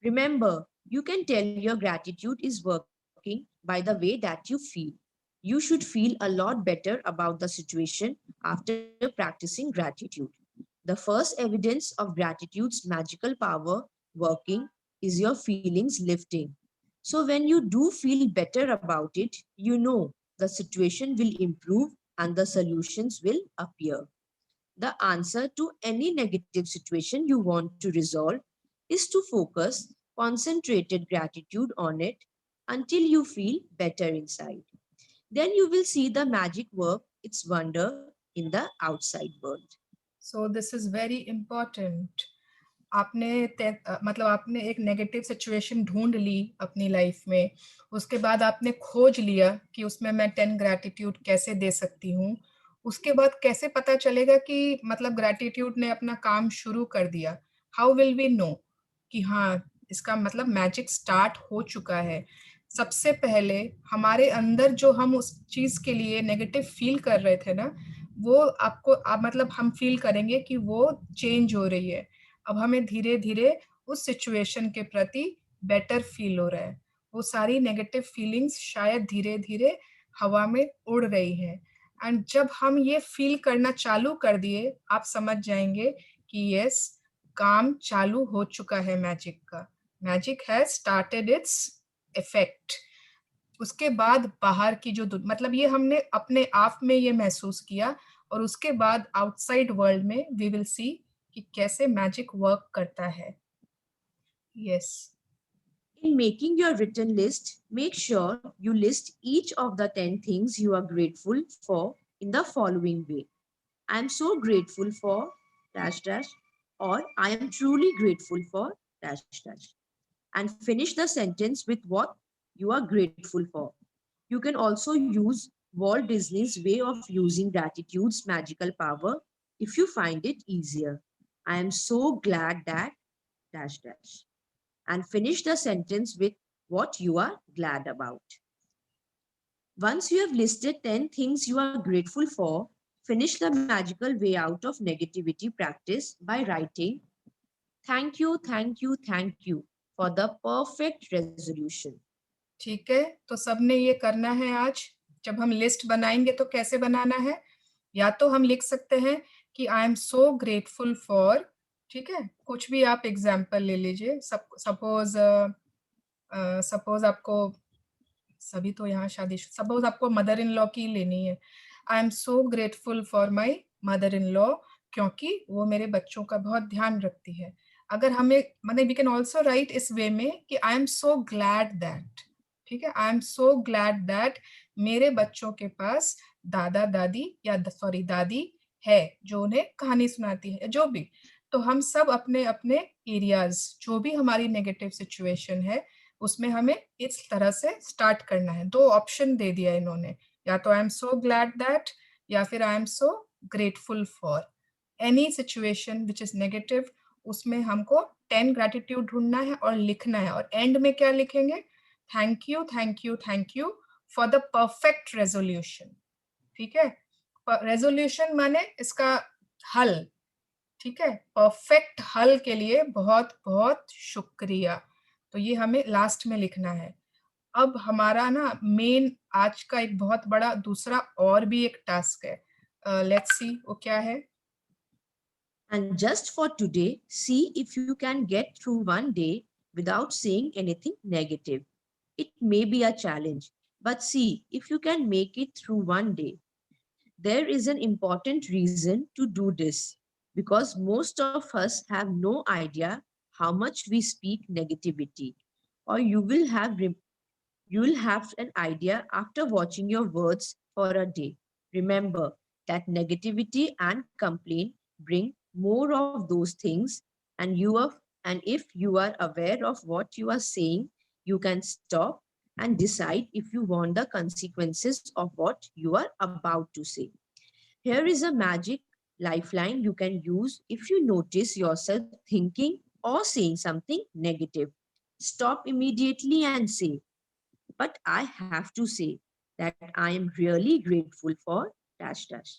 Remember, you can tell your gratitude is working by the way that you feel. You should feel a lot better about the situation after practicing gratitude. The first evidence of gratitude's magical power working is your feelings lifting. So when you do feel better about it, you know the situation will improve and the solutions will appear. The answer to any negative situation you want to resolve is to focus concentrated gratitude on it until you feel better inside. Then you will see the magic work its wonder in the outside world. So this is very important. मतलब आपने एक negative situation ढूंढ ली अपनी life में, उसके बाद आपने खोज लिया कि उसमें मैं 10 ग्रैटिट्यूड कैसे दे सकती हूँ। उसके बाद कैसे पता चलेगा कि मतलब ग्रैटिट्यूड ने अपना काम शुरू कर दिया। हाउ विल वी नो कि हाँ इसका मतलब मैजिक स्टार्ट हो चुका है। सबसे पहले हमारे अंदर जो हम उस चीज के लिए नेगेटिव फील कर रहे थे ना, वो मतलब हम फील करेंगे कि वो चेंज हो रही है। अब हमें धीरे धीरे उस सिचुएशन के प्रति बेटर फील हो रहा है। वो सारी नेगेटिव फीलिंग्स शायद धीरे धीरे हवा में उड़ रही है। एंड जब हम ये फील करना चालू कर दिए, आप समझ जाएंगे कि यस, काम चालू हो चुका है मैजिक का। Magic has started its effect. उसके बाद बाहर की जो मतलब ये हमने अपने आप में ये महसूस किया, और उसके बाद आउटसाइड वर्ल्ड में वी विल सी कि कैसे मैजिक वर्क करता है। Yes. In making your written list, make sure you list each of the 10 things you are grateful for in the following way. I am so grateful for dash dash, or I am truly grateful for dash dash. And finish the sentence with what you are grateful for. You can also use Walt Disney's way of using gratitude's magical power if you find it easier. I am so glad that dash dash. And finish the sentence with what you are glad about. Once you have listed 10 things you are grateful for, finish the magical way out of negativity practice by writing, thank you, thank you, thank you for the perfect resolution. ठीक है, तो सबने ये करना है आज। जब हम लिस्ट बनाएंगे तो कैसे बनाना है? या तो हम लिख सकते हैं कि I am so grateful for, ठीक है, कुछ भी आप एग्जाम्पल ले लीजिए। सपोज आपको, सभी तो यहाँ शादी, सपोज आपको मदर इन लॉ की लेनी है। I am so grateful for my mother in law, क्योंकि वो मेरे बच्चों का बहुत ध्यान रखती है। अगर हमें मतलब वी कैन ऑल्सो राइट इस वे में कि I am so glad that, ठीक है, I am so glad that मेरे बच्चों के पास दादा दादी या सॉरी दादी है जो उन्हें कहानी सुनाती है, जो भी। तो हम सब अपने अपने एरियाज, जो भी हमारी नेगेटिव सिचुएशन है उसमें हमें इस तरह से स्टार्ट करना है। 2 ऑप्शन दे दिया इन्होंने, या तो I am so glad that या फिर I am so grateful for. Any situation which is negative उसमें हमको 10 ग्रेटिट्यूड ढूंढना है और लिखना है, और एंड में क्या लिखेंगे? Thank you, thank you, thank you for the perfect resolution. ठीक है, रेजोल्यूशन माने इसका हल। ठीक है, परफेक्ट हल के लिए बहुत बहुत शुक्रिया। तो ये हमें लास्ट में लिखना है। अब हमारा ना मेन आज का एक बहुत बड़ा दूसरा और भी एक टास्क है। लेट्स सी वो क्या है। And just for today, see if you can get through one day without saying anything negative. It may be a challenge, but see if you can make it through one day. There is an important reason to do this because most of us have no idea how much we speak negativity, or you will have an idea after watching your words for a day. Remember that negativity and complaint bring more of those things, and if you are aware of what you are saying, you can stop and decide if you want the consequences of what you are about to say. Here is a magic lifeline you can use if you notice yourself thinking or saying something negative. Stop immediately and say, "But I have to say that I am really grateful for dash dash."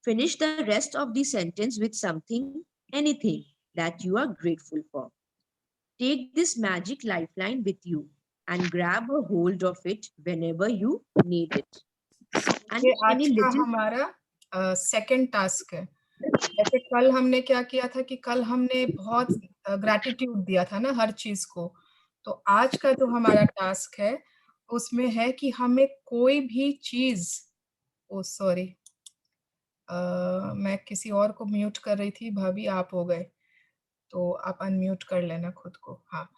Finish the rest of the sentence with something, anything that you are grateful for. Take this magic lifeline with you and grab a hold of it whenever you need it. And ये आज any का little हमारा second task है। जैसे कल हमने क्या किया था कि कल हमने बहुत ग्रैटिट्यूड दिया था ना हर चीज को। तो आज का जो हमारा टास्क है उसमें है कि हमें कोई भी चीज, ओ सॉरी, मैं किसी और को म्यूट कर रही थी, भाभी आप हो गए, तो आप अनम्यूट कर लेना खुद को। हाँ,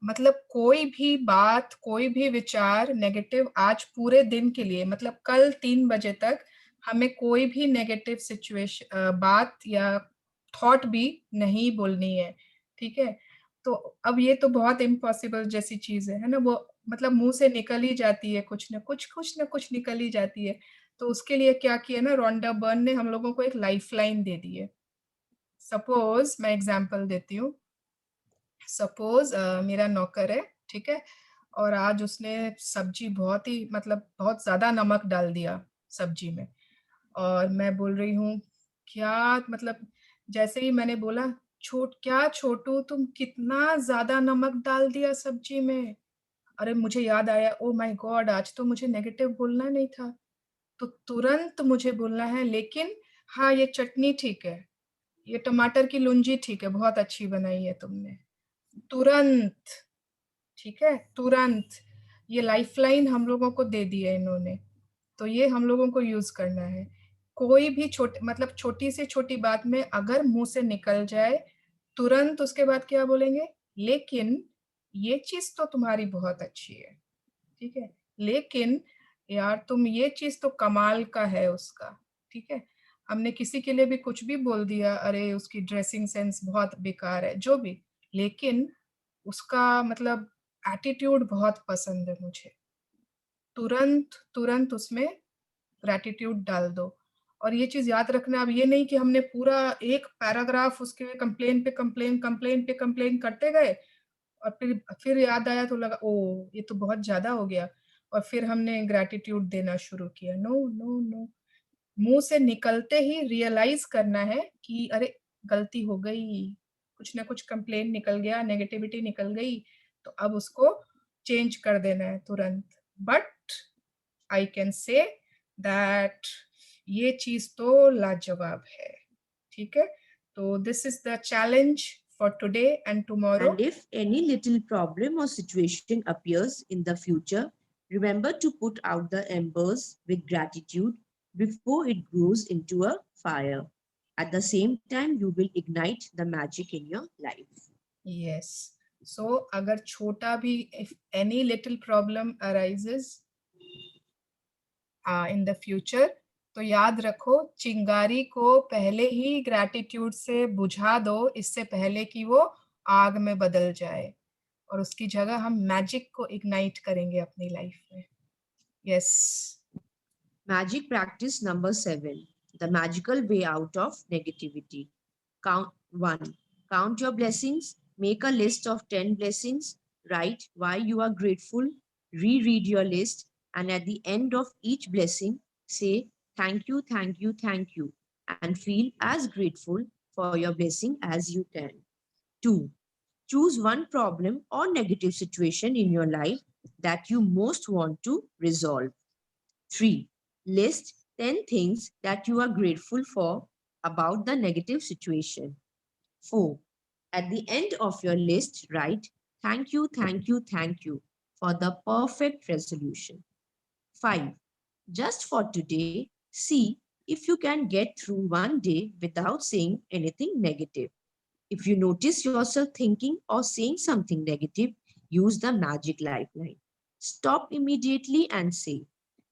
मतलब कोई भी बात, कोई भी विचार नेगेटिव आज पूरे दिन के लिए, मतलब कल 3 बजे तक हमें कोई भी नेगेटिव सिचुएशन बात या थॉट भी नहीं बोलनी है। ठीक है, तो अब ये तो बहुत इम्पॉसिबल जैसी चीज है ना, वो मतलब मुंह से निकल ही जाती है, कुछ ना कुछ निकल ही जाती है। तो उसके लिए क्या किया ना, रोंडा बर्न ने हम लोगों को एक लाइफलाइन दे दी है। सपोज मैं एग्जांपल देती हूँ। सपोज मेरा नौकर है, ठीक है, और आज उसने सब्जी बहुत ही मतलब बहुत ज्यादा नमक डाल दिया सब्जी में, और मैं बोल रही हूँ क्या मतलब, जैसे ही मैंने बोला क्या छोटू तुम कितना ज्यादा नमक डाल दिया सब्जी में, अरे मुझे याद आया, ओ माय गॉड आज तो मुझे नेगेटिव बोलना नहीं था। तो तुरंत मुझे बोलना है, लेकिन हाँ ये चटनी ठीक है, ये टमाटर की लुंजी ठीक है, बहुत अच्छी बनाई है तुमने। तुरंत, ठीक है, तुरंत। ये लाइफलाइन हम लोगों को दे दी है इन्होंने, तो ये हम लोगों को यूज करना है। कोई भी छोटी मतलब छोटी से छोटी बात में अगर मुंह से निकल जाए, तुरंत उसके बाद क्या बोलेंगे, लेकिन ये चीज तो तुम्हारी बहुत अच्छी है। ठीक है, लेकिन यार तुम ये चीज तो कमाल का है उसका। ठीक है, हमने किसी के लिए भी कुछ भी बोल दिया, अरे उसकी ड्रेसिंग सेंस बहुत बेकार है, जो भी, लेकिन उसका मतलब एटीट्यूड बहुत पसंद है मुझे। तुरंत तुरंत उसमें ग्रैटिट्यूड डाल दो। और ये चीज याद रखना, अब ये नहीं कि हमने पूरा एक पैराग्राफ उसके कंप्लेन पे कंप्लेन करते गए, और फिर याद आया तो लगा ओ ये तो बहुत ज्यादा हो गया, और फिर हमने ग्रैटिट्यूड देना शुरू किया। नो नो नो, मुंह से निकलते ही रियलाइज करना है कि अरे गलती हो गई, कुछ ना कुछ कंप्लेन निकल गया, नेगेटिविटी निकल गई, तो अब उसको चेंज कर देना है तुरंत। But I can say that ये चीज तो लाजवाब है। ठीक है, तो this is the challenge for today and tomorrow. And if any little problem or situation appears in the future, remember to put out the embers with gratitude before it grows into a fire. At the same time, you will ignite the magic in your life. Yes. So, अगर छोटा भी, if any little problem arises in the future, तो याद रखो चिंगारी को पहले ही gratitude से बुझा दो, इससे पहले कि वो आग में बदल जाए, और उसकी जगह हम मैजिक को इग्नाइट करेंगे अपनी लाइफ में। Yes. Magic practice number 7, the magical way out of negativity. Count your blessings. Make a list of 10 blessings. Write why you are grateful. Reread your list. And at the end of each blessing, say, thank you, thank you, thank you. And feel as grateful for your blessing as you can. 2. Choose one problem or negative situation in your life that you most want to resolve. 3. List 10 things that you are grateful for about the negative situation. 4. At the end of your list, write, thank you, thank you, thank you for the perfect resolution. 5. Just for today, see if you can get through one day without saying anything negative. If you notice yourself thinking or saying something negative, use the magic lifeline. Stop immediately and say,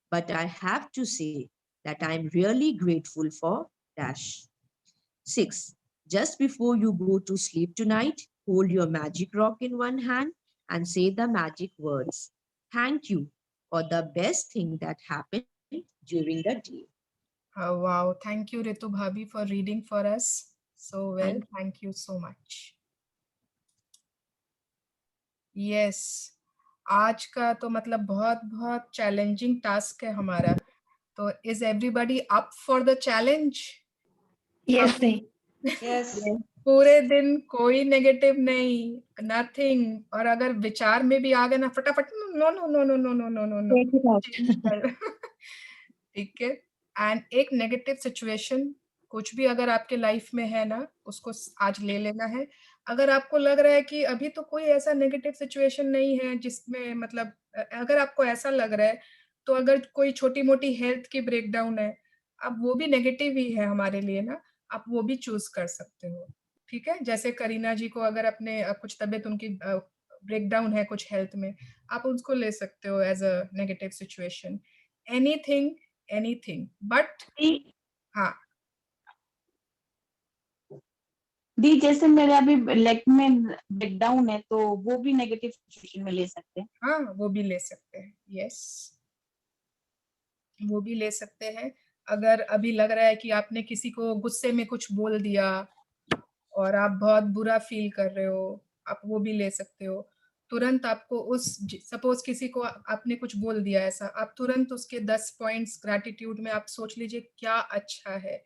but I have to say that I'm really grateful for dash. 6. Just before you go to sleep tonight, hold your magic rock in one hand and say the magic words. Thank you for the best thing that happened during the day. Oh, wow. Thank you, Ritu Bhabhi, for reading for us so well. Thank you so much. Yes. आज का तो मतलब बहुत बहुत challenging task है हमारा. तो is everybody up for the challenge? Yes. Yes. पूरे दिन कोई नेगेटिव नहीं, नथिंग. और अगर विचार में भी आ गए ना, फटाफट no no no no no no no no no. ठीक है. एंड एक नेगेटिव सिचुएशन कुछ भी अगर आपके लाइफ में है ना, उसको आज ले लेना है. अगर आपको लग रहा है कि अभी तो कोई ऐसा नेगेटिव सिचुएशन नहीं है जिसमें मतलब अगर आपको ऐसा लग रहा है, तो अगर कोई छोटी मोटी हेल्थ की ब्रेकडाउन है, अब वो भी नेगेटिव ही है हमारे लिए ना, आप वो भी चूज कर सकते हो. ठीक है. जैसे करीना जी को अगर अपने कुछ तबीयत उनकी ब्रेकडाउन है कुछ हेल्थ में, आप उसको ले सकते हो as a negative situation. Anything but हाँ दी, जैसे मेरे अभी लेग में ब्रेकडाउन है, तो वो भी नेगेटिव सिचुएशन में ले सकते हैं. हाँ, वो भी ले सकते हैं. यस, वो भी ले सकते हैं. अगर अभी लग रहा है कि आपने किसी को गुस्से में कुछ बोल दिया और आप बहुत बुरा फील कर रहे हो, आप वो भी ले सकते हो. तुरंत आपको उस सपोज किसी को आपने कुछ बोल दिया ऐसा, आप तुरंत उसके 10 पॉइंट्स ग्रैटिट्यूड में आप सोच लीजिए क्या अच्छा है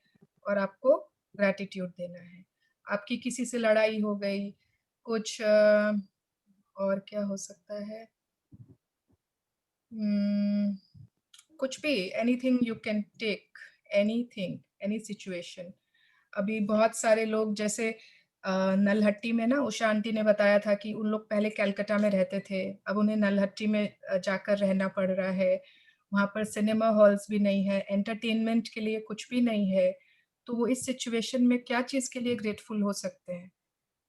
और आपको ग्रैटिट्यूड देना है. आपकी किसी से लड़ाई हो गई, कुछ और क्या हो सकता है, कुछ भी, anything you can take, anything, any situation. अभी बहुत सारे लोग जैसे नलहट्टी में ना, उषा आंटी ने बताया था कि उन लोग पहले कलकत्ता में रहते थे, अब उन्हें नलहट्टी में जाकर रहना पड़ रहा है. वहां पर सिनेमा हॉल्स भी नहीं है, एंटरटेनमेंट के लिए कुछ भी नहीं है. तो वो इस सिचुएशन में क्या चीज के लिए ग्रेटफुल हो सकते हैं?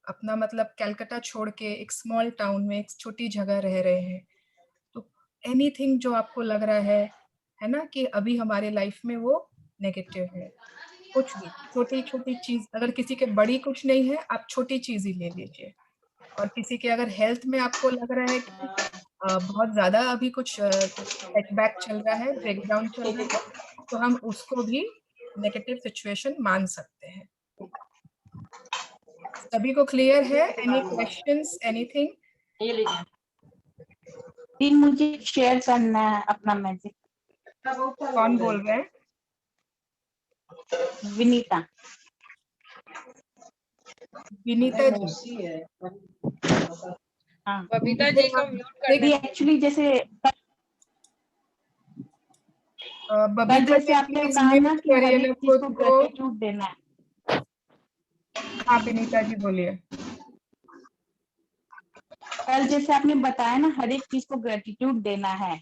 अपना मतलब कलकत्ता छोड़ के एक स्मॉल टाउन में एक छोटी जगह रह रहे हैं. तो एनीथिंग जो आपको लग रहा है ना, कि अभी हमारे लाइफ में वो नेगेटिव है, कुछ भी छोटी छोटी चीज, अगर किसी के बड़ी कुछ नहीं है, आप छोटी चीज ही ले लीजिए. और किसी के अगर हेल्थ में आपको लग रहा है कि बहुत ज्यादा अभी कुछ सेटबैक चल रहा है, ब्रेकडाउन चल रहा है, तो हम उसको भी नेगेटिव सिचुएशन मान सकते हैं. सभी को क्लियर है? Any questions, anything? ये लीजिए. दिन मुझे शेयर करना है अपना मैजिक. कौन बोल रहे हैं? विनीता. विनीता जी. हाँ, बबीता जी को म्यूट कर दीजिए. एक्चुअली जैसे बबीता जी आपने कहा ना कि हर एक चीज को ग्रेटिट्यूड देना है. हाँ, विनीता जी बोलिए. कल जैसे आपने बताया ना, हर एक चीज को ग्रेटिट्यूड देना है,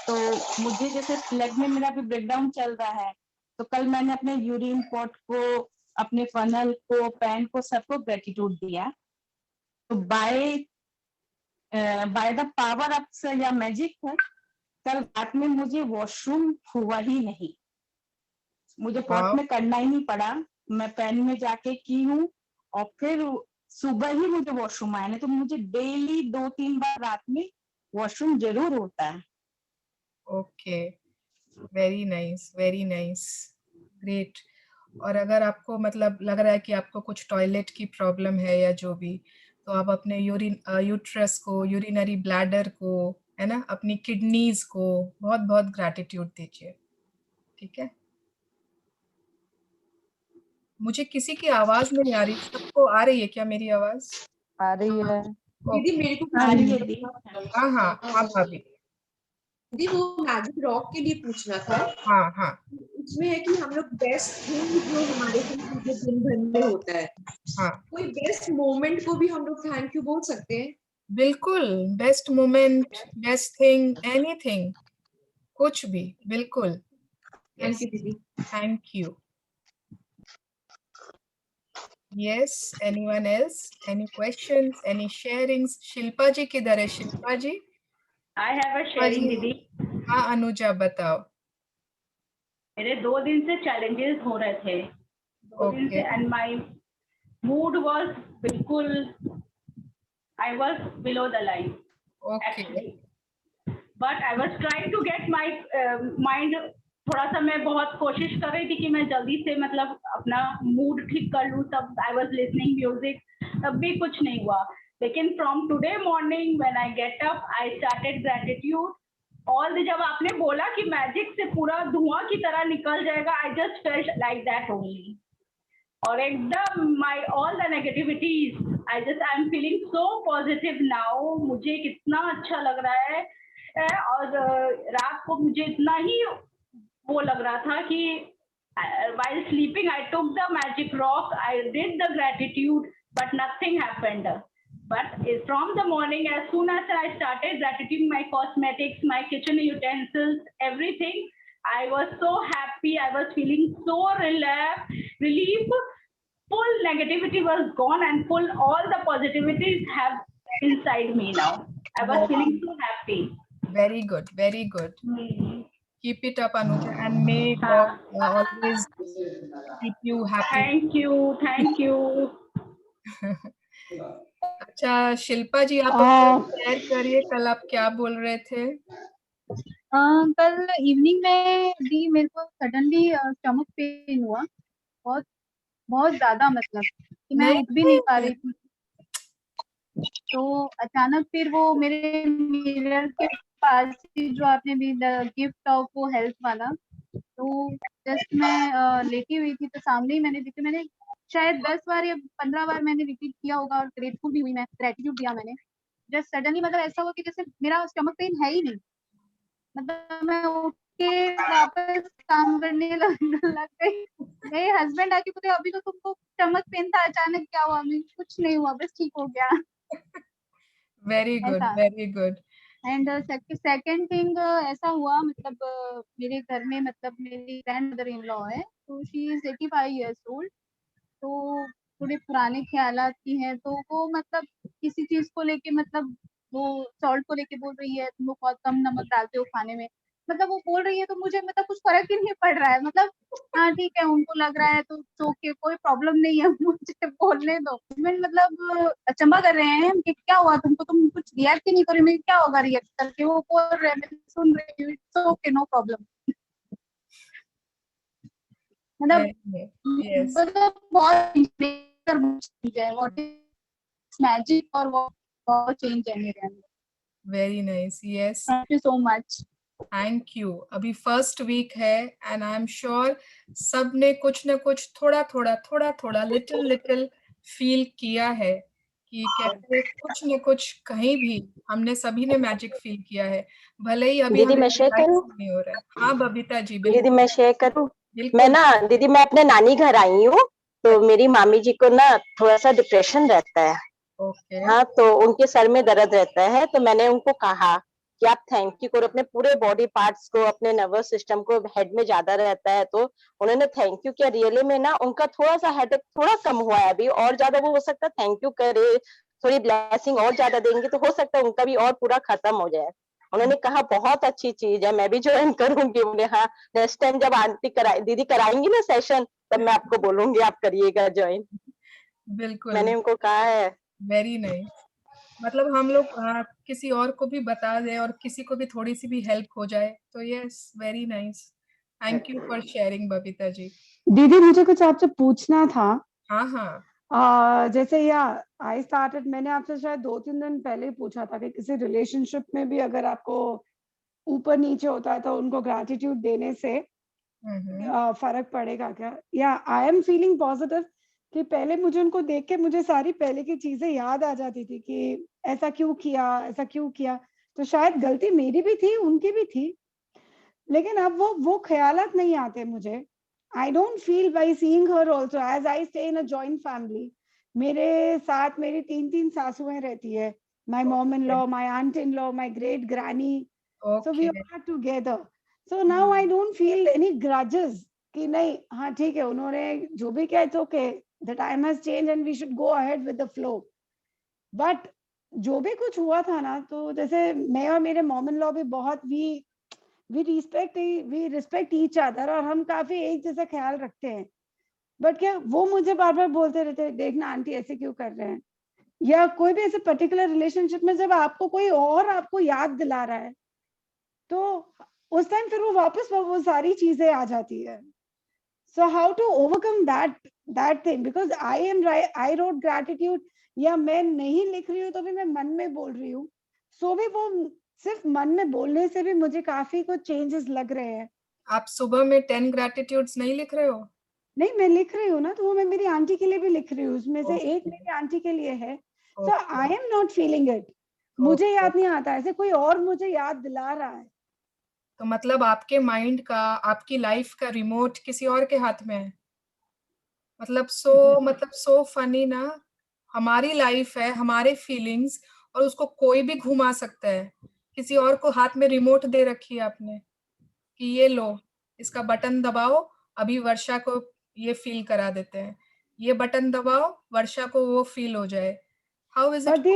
तो मुझे जैसे लेग में मेरा भी ब्रेकडाउन चल रहा है, तो कल मैंने अपने यूरिन पॉट को, अपने फनल को, पैन को, सबको ग्रेटिट्यूड दिया. तो बाय द पावर ऑफ या मैजिक है, कल रात में मुझे वॉशरूम हुआ ही नहीं. मुझे पॉट में करना ही नहीं पड़ा, मैं पैन में जाके की हूँ और फिर सुबह ही मुझे वॉशरूम आया. नहीं तो मुझे डेली 2-3 बार रात में वॉशरूम जरूर होता है. Okay, very nice, very nice, great. और अगर आपको मतलब लग रहा है कि आपको कुछ टॉयलेट की प्रॉब्लम है या जो भी, तो आप अपने यूट्रस को, यूरिनरी ब्लैडर को, है ना, अपनी किडनीज को बहुत बहुत ग्रैटिट्यूड दीजिए। ठीक है, मुझे किसी की आवाज नहीं आ रही, सबको आ रही है क्या मेरी आवाज? आ रही है दीदी, मेरे को आ रही है दीदी। हाँ हाँ हाँ भाभी। दीदी वो मैजिक रॉक के लिए पूछना था। हाँ हाँ उसमें है कि हम लोग बेस्ट थिंग जो हमारे साथ पूरे दिन भर में होता है, हाँ कोई बेस्ट मोमेंट को भी हम लोग थैंक यू बोल सकते हैं। बिल्कुल, best moment, best thing, anything, कुछ भी, बिल्कुल। थैंक यू दीदी। Thank you. Yes, anyone else? Any questions? Any sharings? Shilpa ji किधर है? शिल्पा जी? I have a Shilpa sharing जी, दीदी। हाँ अनुजा बताओ। मेरे 2 दिन से challenges हो रहे थे, 2 दिन से, and my mood was बिल्कुल, I was below the line. Okay. Actually, but I was trying to get my mind, थोड़ा सा मैं बहुत कोशिश कर रही थी कि मैं जल्दी से मतलब अपना मूड ठीक कर लूँ, तब I was listening music, तब भी कुछ नहीं हुआ। लेकिन from today morning when I get up, I started gratitude. All the, जब आपने बोला कि मैजिक से पूरा धुआं की तरह निकल जाएगा, I just felt like that only. और एकदम my all the negativities, I'm feeling so positive now. मुझे कितना अच्छा लग रहा है, और रात को मुझे इतना ही वो लग रहा था कि while sleeping I took the magic rock, I did the gratitude, but nothing happened. But from the morning, as soon as I started gratitude my cosmetics, my kitchen utensils, everything, I was so happy, I was feeling so relief, full negativity was gone and full all the positivities have inside me now. I was feeling so happy. Very good, very good. Keep it up, Anuja, and may God always keep you happy. Thank you. अच्छा शिल्पा जी, आप share करिए, कल आप क्या बोल रहे थे? कल इवनिंग में दी मेरे को सडनली स्टमक पेन हुआ, बहुत बहुत ज्यादा, मतलब कि मैं उठ भी नहीं पा रही थी। तो अचानक फिर वो मेरे मिरर के पास ही जो आपने भी गिफ्ट ऑफ वो हेल्थ वाला, तो जस्ट मैं लेटी हुई थी, तो सामने ही मैंने शायद 10 बार या 15 बार मैंने रिपीट किया होगा, और ग्रेटफुल भी हुई, मैं ग्रेटिट्यूड दिया मैंने। जस्ट सडनली मतलब ऐसा हुआ कि जैसे मेरा स्टमक पेन है ही नहीं, मतलब मैं उठ के वापस काम करने लग गई। मेरे हस्बैंड आके बोले अभी तो तुमको स्टमक पेन था, अचानक क्या हुआ? मैं कुछ नहीं हुआ, बस ठीक हो गया। Very good, very good. And second thing ऐसा हुआ, मतलब मेरे घर में, मतलब मेरी ग्रैंड मदर इन लॉ है, तो शी इज 85 years old, तो थोड़े पुराने ख्यालात की हैं, तो वो मतलब किसी चीज को लेके, मतलब वो सॉल्ट को लेके बोल रही है तुम लोग बहुत कम नमक डालते हो खाने में, मतलब वो बोल रही है, तो मुझे मतलब कुछ फर्क ही नहीं पड़ रहा है, मतलब हाँ ठीक है, उनको लग रहा है तो ओके, कोई प्रॉब्लम नहीं है, मुझे बोलने दो। मैं मतलब अचंभा कर रहे हैं कि क्या हुआ तुमको, तुम कुछ रिएक्ट ही नहीं कर रही, क्या होगा रिएक्ट करके, वो बोल रहे हैं, मैं सुन रही हूँ, इट्स ओके, नो प्रॉब्लम। मतलब बहुत मैजिक और बहुत चेंज है मेरे अंदर। Very nice, yes, thank you so much. Thank you. अभी फर्स्ट वीक है एंड आई एम श्योर सब ने कुछ न कुछ थोड़ा लिटिल फील किया है कि कैसे कुछ न कुछ कहीं भी हमने सभी ने मैजिक फील किया है, भले ही अभी दीदी मैं शेयर करूं? नहीं हो रहा है। हाँ बबीता जी, दीदी मैं शेयर करूं? बिल्कुल। मैं ना दीदी, मैं अपने नानी घर आई हूँ, तो मेरी मामी जी को ना थोड़ा सा डिप्रेशन रहता है। हाँ, तो उनके सर में दर्द रहता है, तो मैंने उनको कहा कि आप थैंक यू करो अपने पूरे बॉडी पार्ट्स को, अपने नर्वस सिस्टम को, हेड में ज्यादा रहता है तो उन्होंने थैंक यू किया। रियली में ना उनका थोड़ा सा हेडेक थोड़ा कम हुआ है अभी, और ज्यादा वो हो सकता है थैंक यू करे, थोड़ी ब्लेसिंग और ज्यादा देंगे तो हो सकता है उनका भी और पूरा खत्म हो जाए। उन्होंने कहा बहुत अच्छी चीज है, मैं भी ज्वाइन करूंगी। बोले हाँ, नेक्स्ट टाइम जब आंटी दीदी कराएंगी ना सेशन, तब मैं आपको बोलूंगी आप करिएगा ज्वाइन। बिल्कुल, मैंने उनको कहा है। Very nice. मतलब हम लोग किसी और को भी बता दें और किसी को भी थोड़ी सी भी हेल्प हो जाए तो yes, very nice. Thank you for sharing Babita ji. दीदी मुझे कुछ आपसे पूछना था। हाँ। जैसे आई स्टार्टेड, मैंने आपसे शायद 2-3 दिन पहले ही पूछा था कि किसी रिलेशनशिप में भी अगर आपको ऊपर नीचे होता है तो उनको ग्रैटिट्यूड देने से फर्क पड़ेगा क्या? या आई एम फीलिंग पॉजिटिव कि पहले मुझे उनको देख के मुझे सारी पहले की चीजें याद आ जाती थी कि ऐसा क्यों किया, तो शायद गलती मेरी भी थी, उनकी भी थी, लेकिन अब वो ख्यालात नहीं आते मुझे। I don't feel by seeing her also, as I stay in a joint family, मेरे साथ मेरी 3 सासुएं रहती है, my mom in law, my aunt in law, my great granny, so we are together, so now I don't feel any grudges कि नहीं, हाँ ठीक है, उन्होंने जो भी किया, it's okay, the time has changed and we should go ahead with the flow, but जो भी कुछ हुआ था ना, तो जैसे मैं और मेरे मॉम इन लॉ भी बहुत we respect each other और हम काफी एक जैसा ख्याल रखते हैं, बट क्या वो मुझे बार बार बोलते रहते हैं, देखना आंटी ऐसे क्यों कर रहे हैं, या कोई भी ऐसे पर्टिकुलर रिलेशनशिप में जब आपको कोई और आपको याद दिला रहा है तो उस टाइम फिर वो वापस वो सारी चीजें आ जाती है। So how to overcome that thing, because I wrote gratitude, या मैं नहीं लिख रही हूँ तो भी मैं मन में बोल रही हूँ, सो भी वो सिर्फ मन में बोलने से भी मुझे काफी कुछ चेंजेस लग रहे हैं। आप सुबह में 10 ग्रैटिट्यूड्स नहीं लिख रहे हो? नहीं, मैं लिख रही हूँ ना, तो वो मैं मेरी आंटी के लिए भी लिख रही हूँ, उसमें से एक मेरी आंटी के लिए है, so I am not feeling it, मुझे याद नहीं आता, ऐसे कोई और मुझे याद दिला रहा है। तो मतलब आपके माइंड का, आपकी लाइफ का रिमोट किसी और के हाथ में है। मतलब सो फनी ना, हमारी लाइफ है, हमारे फीलिंग्स, और उसको कोई भी घुमा सकता है। किसी और को हाथ में रिमोट दे रखी है आपने कि ये लो, इसका बटन दबाओ, अभी वर्षा को ये फील करा देते हैं, ये बटन दबाओ, वर्षा को वो फील हो जाए। How is it?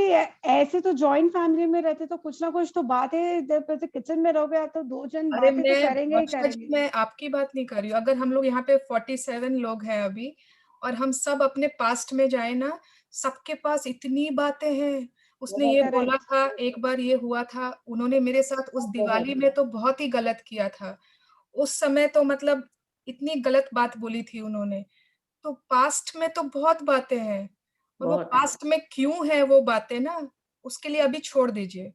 ऐसे तो जॉइंट फैमिली में रहते तो कुछ ना कुछ तो बातें, जब किचन में रहोगे तो 2 जन बातें तो करेंगे ही करेंगे। मैं आपकी बात नहीं कर रही हूँ। अगर हम लोग यहाँ पे 47 लोग हैं अभी, और हम सब अपने पास्ट में जाए ना, सबके पास इतनी बातें हैं। उसने ये बोला था, एक बार ये हुआ था, उन्होंने मेरे साथ उस दिवाली में तो बहुत ही गलत किया था, उस समय तो मतलब इतनी गलत बात बोली थी उन्होंने। तो पास्ट में तो बहुत बातें हैं, और वो पास्ट में क्यों है वो बातें ना, उसके लिए अभी छोड़ दीजिए।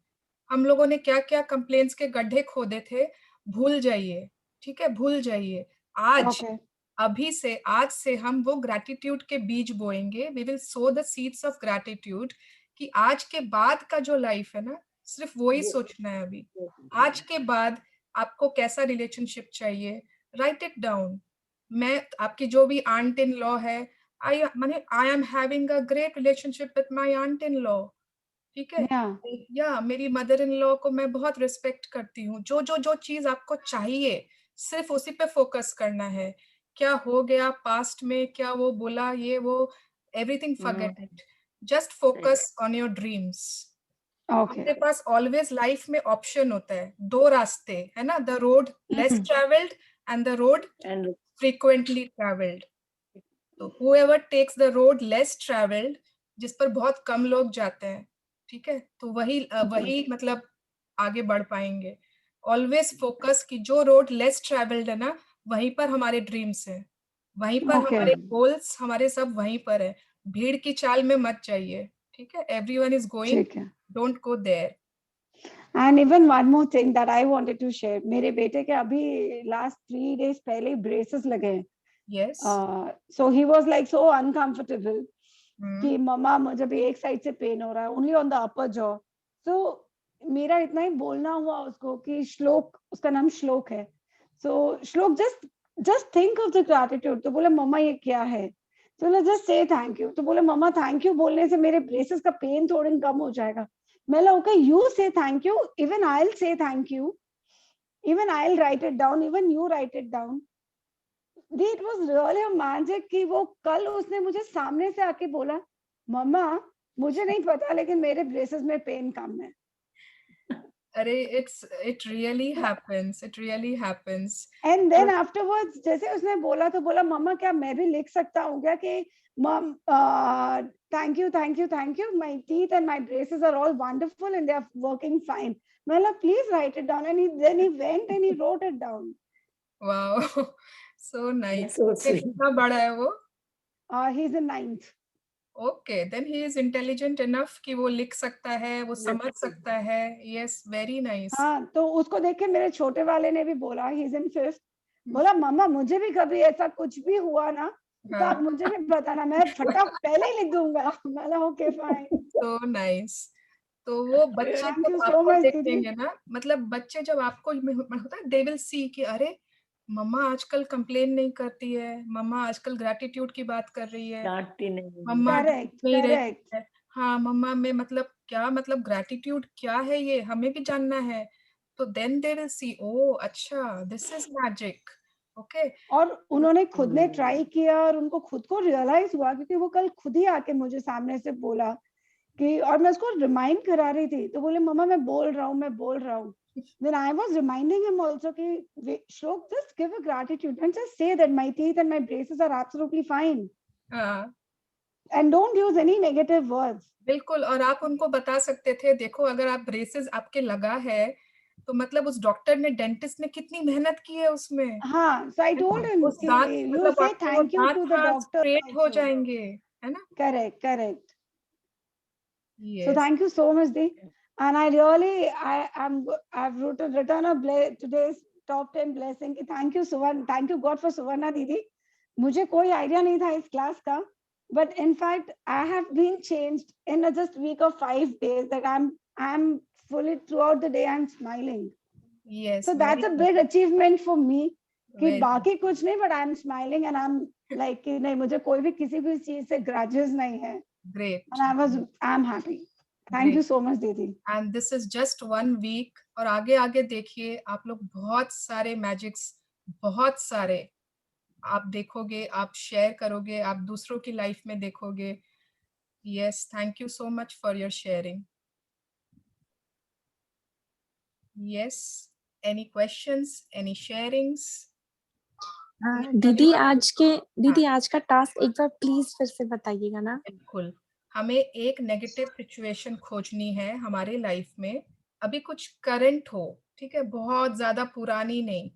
हम लोगों ने क्या क्या कंप्लेंट्स के गड्ढे खोदे थे, भूल जाइए, ठीक है, भूल जाइए। आज से हम वो ग्रैटिट्यूड के बीज बोएंगे। We will sow the seeds of gratitude, कि आज के बाद का जो लाइफ है ना, सिर्फ वो ही सोचना है अभी। आज के बाद आपको कैसा रिलेशनशिप चाहिए, राइट इट डाउन। मैं आपकी जो भी आंट इन लॉ है, I am having a great relationship with my aunt in law, ठीक है, या मेरी मदर इन लॉ को मैं बहुत रिस्पेक्ट करती हूँ। जो चीज आपको चाहिए, सिर्फ उसी पे फोकस करना है। क्या हो गया पास्ट में, क्या वो बोला, ये वो, everything forget it, just focus on your dreams. आपके पास ऑलवेज लाइफ में ऑप्शन होता है, 2 रास्ते है ना, the road less travelled and the road frequently travelled. तो whoever takes the road less traveled, जिस पर बहुत कम लोग जाते हैं, ठीक है, तो वही मतलब आगे बढ़ पाएंगे। ऑलवेज फोकस कि जो रोड लेस ट्रेवल्ड है ना, वहीं पर हमारे ड्रीम्स है, वहीं पर हमारे गोल्स, हमारे सब वहीं पर है। भीड़ की चाल में मत जाइए, ठीक है, everyone is going, don't go there. And even one more thing that I wanted to share, मेरे बेटे के अभी last 3 days पहले braces लगे हैं। Yes. So he was like so uncomfortable कि मम्मा मुझे भी एक साइड से पेन हो रहा है, only on the upper jaw. So मेरा इतना ही बोलना हुआ उसको कि श्लोक, उसका नाम श्लोक है, so श्लोक just think of the gratitude. तो बोला मम्मा ये क्या है, तो just say thank you. तो बोला मम्मा thank you बोलने से मेरे braces का पेन थोड़ा कम हो जाएगा। मैं okay, you say thank you, even I'll say thank you, even I'll write it down, even you write it down. It was really a magic कि वो कल उसने मुझे सामने से आके बोला मम्मा मुझे नहीं पता लेकिन मेरे ब्रेसेस में पेन कम है। अरे it really happens, it really happens. And then afterwards जैसे उसने बोला तो बोला मम्मा क्या मैं भी लिख सकता हूँ क्या कि mom thank you, my teeth and my braces are all wonderful and they are working fine. Mela, please write it down. And then he went and he wrote it down. Wow, so nice. So sweet. कितना बड़ा है वो? He is in 9th. Okay, then he is intelligent enough कि वो लिख सकता है, वो समझ सकता है। Yes, very nice. हाँ, तो उसको देख के मेरे छोटे वाले ने भी बोला, ही इज इन 5th, बोला मम्मा मुझे भी कभी ऐसा कुछ भी हुआ ना तो आप मुझे भी बताना, मैं फटाफट पहले ही लिख दूंगा। मैंने ओके फाइन। So nice. तो वो बच्चे Thank you जब so आपको much, देखेंगे ना, मतलब बच्चे जब आपको होता है, दे विल सी कि अरे मम्मा आजकल कंप्लेन नहीं करती है, मम्मा आजकल ग्रैटिट्यूड की बात कर रही है, डांटती नहीं। मम्मा Correct, नहीं रही correct. है। हाँ, मम्मा में मतलब क्या, मतलब ग्रैटिट्यूड क्या है, ये हमें भी जानना है। तो देन दे विल सी, ओ अच्छा, दिस इज मैजिक। ओके। और उन्होंने खुद ने ट्राई किया और उनको खुद को रियलाइज हुआ, क्योंकि वो कल खुद ही आके मुझे सामने से बोला कि, और मैं उसको रिमाइंड करा रही थी तो बोले मम्मा मैं बोल रहा हूँ। Then I was reminding him also कि Shlok, just give a gratitude and just say that my teeth and my braces are absolutely fine. हाँ, And don't use any negative words. बिल्कुल। और आप उनको बता सकते थे, देखो अगर आप ब्रेसेस आपके लगा है तो मतलब उस डॉक्टर ने, डेंटिस्ट ने कितनी मेहनत की है उसमें। हाँ, so I told him उस दांत, you मतलब say आपके वो thank you दांत to the doctor स्ट्रेट हो also. जाएंगे, है ना? Correct, correct. So Yes. thank you so much, Dee. And I really, I've written a today's top 10 blessing. Thank you, Suvarna. Thank you God for Suvarna Didi. मुझे कोई idea नहीं था इस class का, but in fact I have been changed in a just week of 5 days. That I'm fully throughout the day I'm smiling. Yes. So that's a big achievement for me. कि बाकी कुछ नहीं, but I'm smiling and I'm like कि नहीं, मुझे कोई भी किसी भी चीज से grudges नहीं है. Great. And I'm happy. Thank you so much, Didi. And this is just 1 week. और आगे आगे देखिए, आप लोग बहुत सारे मैजिक्स, बहुत सारे आप देखोगे, आप शेयर करोगे, आप दूसरों की लाइफ में देखोगे। Yes, thank you so much for your sharing. Yes, any questions, any sharings? दीदी आज का टास्क एक बार प्लीज फिर से बताइएगा ना। बिल्कुल, हमें एक नेगेटिव सिचुएशन खोजनी है हमारे लाइफ में, अभी कुछ करंट हो, ठीक है, बहुत ज्यादा पुरानी नहीं।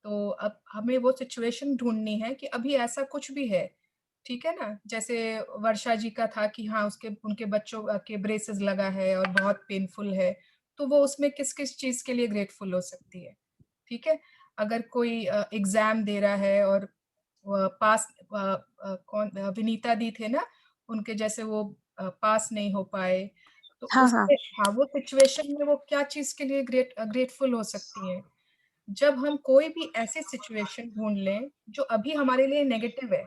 तो अब हमें वो सिचुएशन ढूंढनी है कि अभी ऐसा कुछ भी है, ठीक है ना? जैसे वर्षा जी का था कि हाँ, उनके बच्चों के ब्रेसेस लगा है और बहुत पेनफुल है, तो वो उसमें किस किस चीज के लिए ग्रेटफुल हो सकती है, ठीक है? अगर कोई एग्जाम दे रहा है और पास, कौन विनीता दी थे ना, उनके जैसे वो पास नहीं हो पाए, तो हाँ, वो सिचुएशन में वो क्या चीज के लिए ग्रेटफुल हो सकती है। जब हम कोई भी ऐसी सिचुएशन ढूंढ लें जो अभी हमारे लिए नेगेटिव है,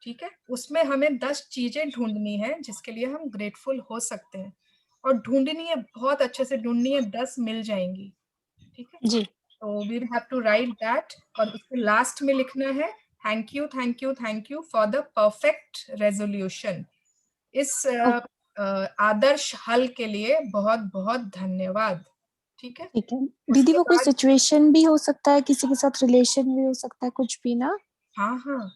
ठीक है, उसमें हमें 10 चीजें ढूंढनी है जिसके लिए हम ग्रेटफुल हो सकते हैं, और ढूंढनी है, बहुत अच्छे से ढूंढनी है, 10 मिल जाएंगी, ठीक है जी। तो we have to write that, और उसके लास्ट में लिखना है thank you, thank you, thank you for the perfect resolution. इस आदर्श हल के लिए बहुत बहुत धन्यवाद, ठीक है? ठीक है दीदी, वो कोई सिचुएशन भी हो सकता है, किसी के साथ रिलेशन भी हो सकता है, कुछ भी ना? हाँ हाँ,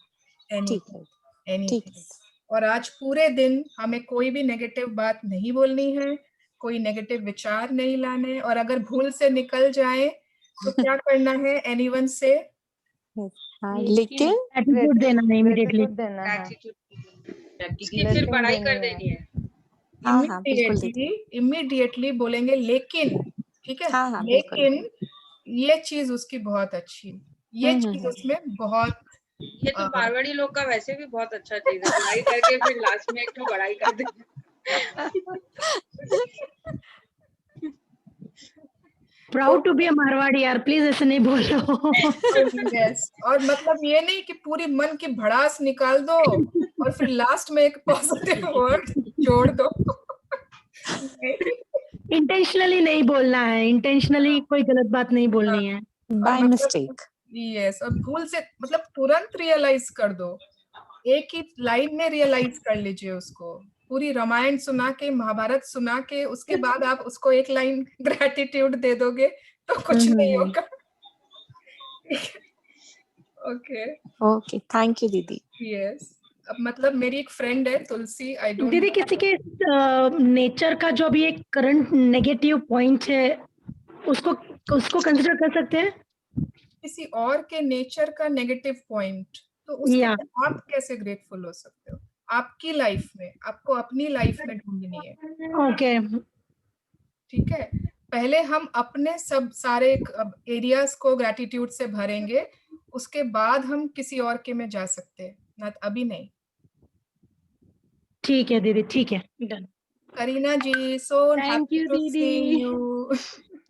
ठीक एनीथिंग। और आज पूरे दिन हमें कोई भी नेगेटिव बात नहीं बोलनी है, कोई नेगेटिव विचार नहीं लाने, और अगर भूल से निकल जाए तो क्या करना है, एनीवन से लेकिन एटीट्यूड देना है इमीडिएटली, उसकी फिर पढ़ाई कर देनी है। इमीडिएटली बोलेंगे लेकिन, ठीक है, लेकिन ये चीज उसकी बहुत अच्छी, ये चीज उसमें बहुत, ये तो मारवाड़ी लोग का वैसे भी बहुत अच्छा चीज है, पढ़ाई करके फिर लास्ट में एक तो बड़ाई कर देंगे। Proud to be a Marwari यार, प्लीज ऐसे नहीं बोलो। यस, और मतलब ये नहीं कि पूरी मन की भड़ास निकाल दो और फिर लास्ट में एक पॉजिटिव वर्ड जोड़ दो। इंटेंशनली नहीं बोलना है, इंटेंशनली कोई गलत बात नहीं बोलनी है, बाय मिस्टेक। यस, और भूल से मतलब तुरंत रियलाइज कर दो, एक ही लाइन में रियलाइज कर लीजिए उसको। पूरी रामायण सुना के, महाभारत सुना के, उसके बाद आप उसको एक लाइन ग्रैटिट्यूड दे दोगे तो कुछ नहीं होगा। ओके, थैंक यू दीदी। यस, अब मतलब मेरी एक फ्रेंड है तुलसी, आई डोंट दीदी किसी के नेचर का जो भी एक करंट नेगेटिव पॉइंट है, उसको कंसिडर कर सकते हैं? किसी और के नेचर का नेगेटिव पॉइंट, तो उसके लिए आप कैसे ग्रेटफुल हो सकते हो? आपकी लाइफ में, आपको अपनी लाइफ में ढूंढनी है। ओके, ठीक है, पहले हम अपने सब सारे एरियाज को ग्रेटिट्यूड से भरेंगे, उसके बाद हम किसी और के में जा सकते हैं, ना अभी नहीं। ठीक है दीदी, ठीक है, done. Kareena ji, so thank you दीदी,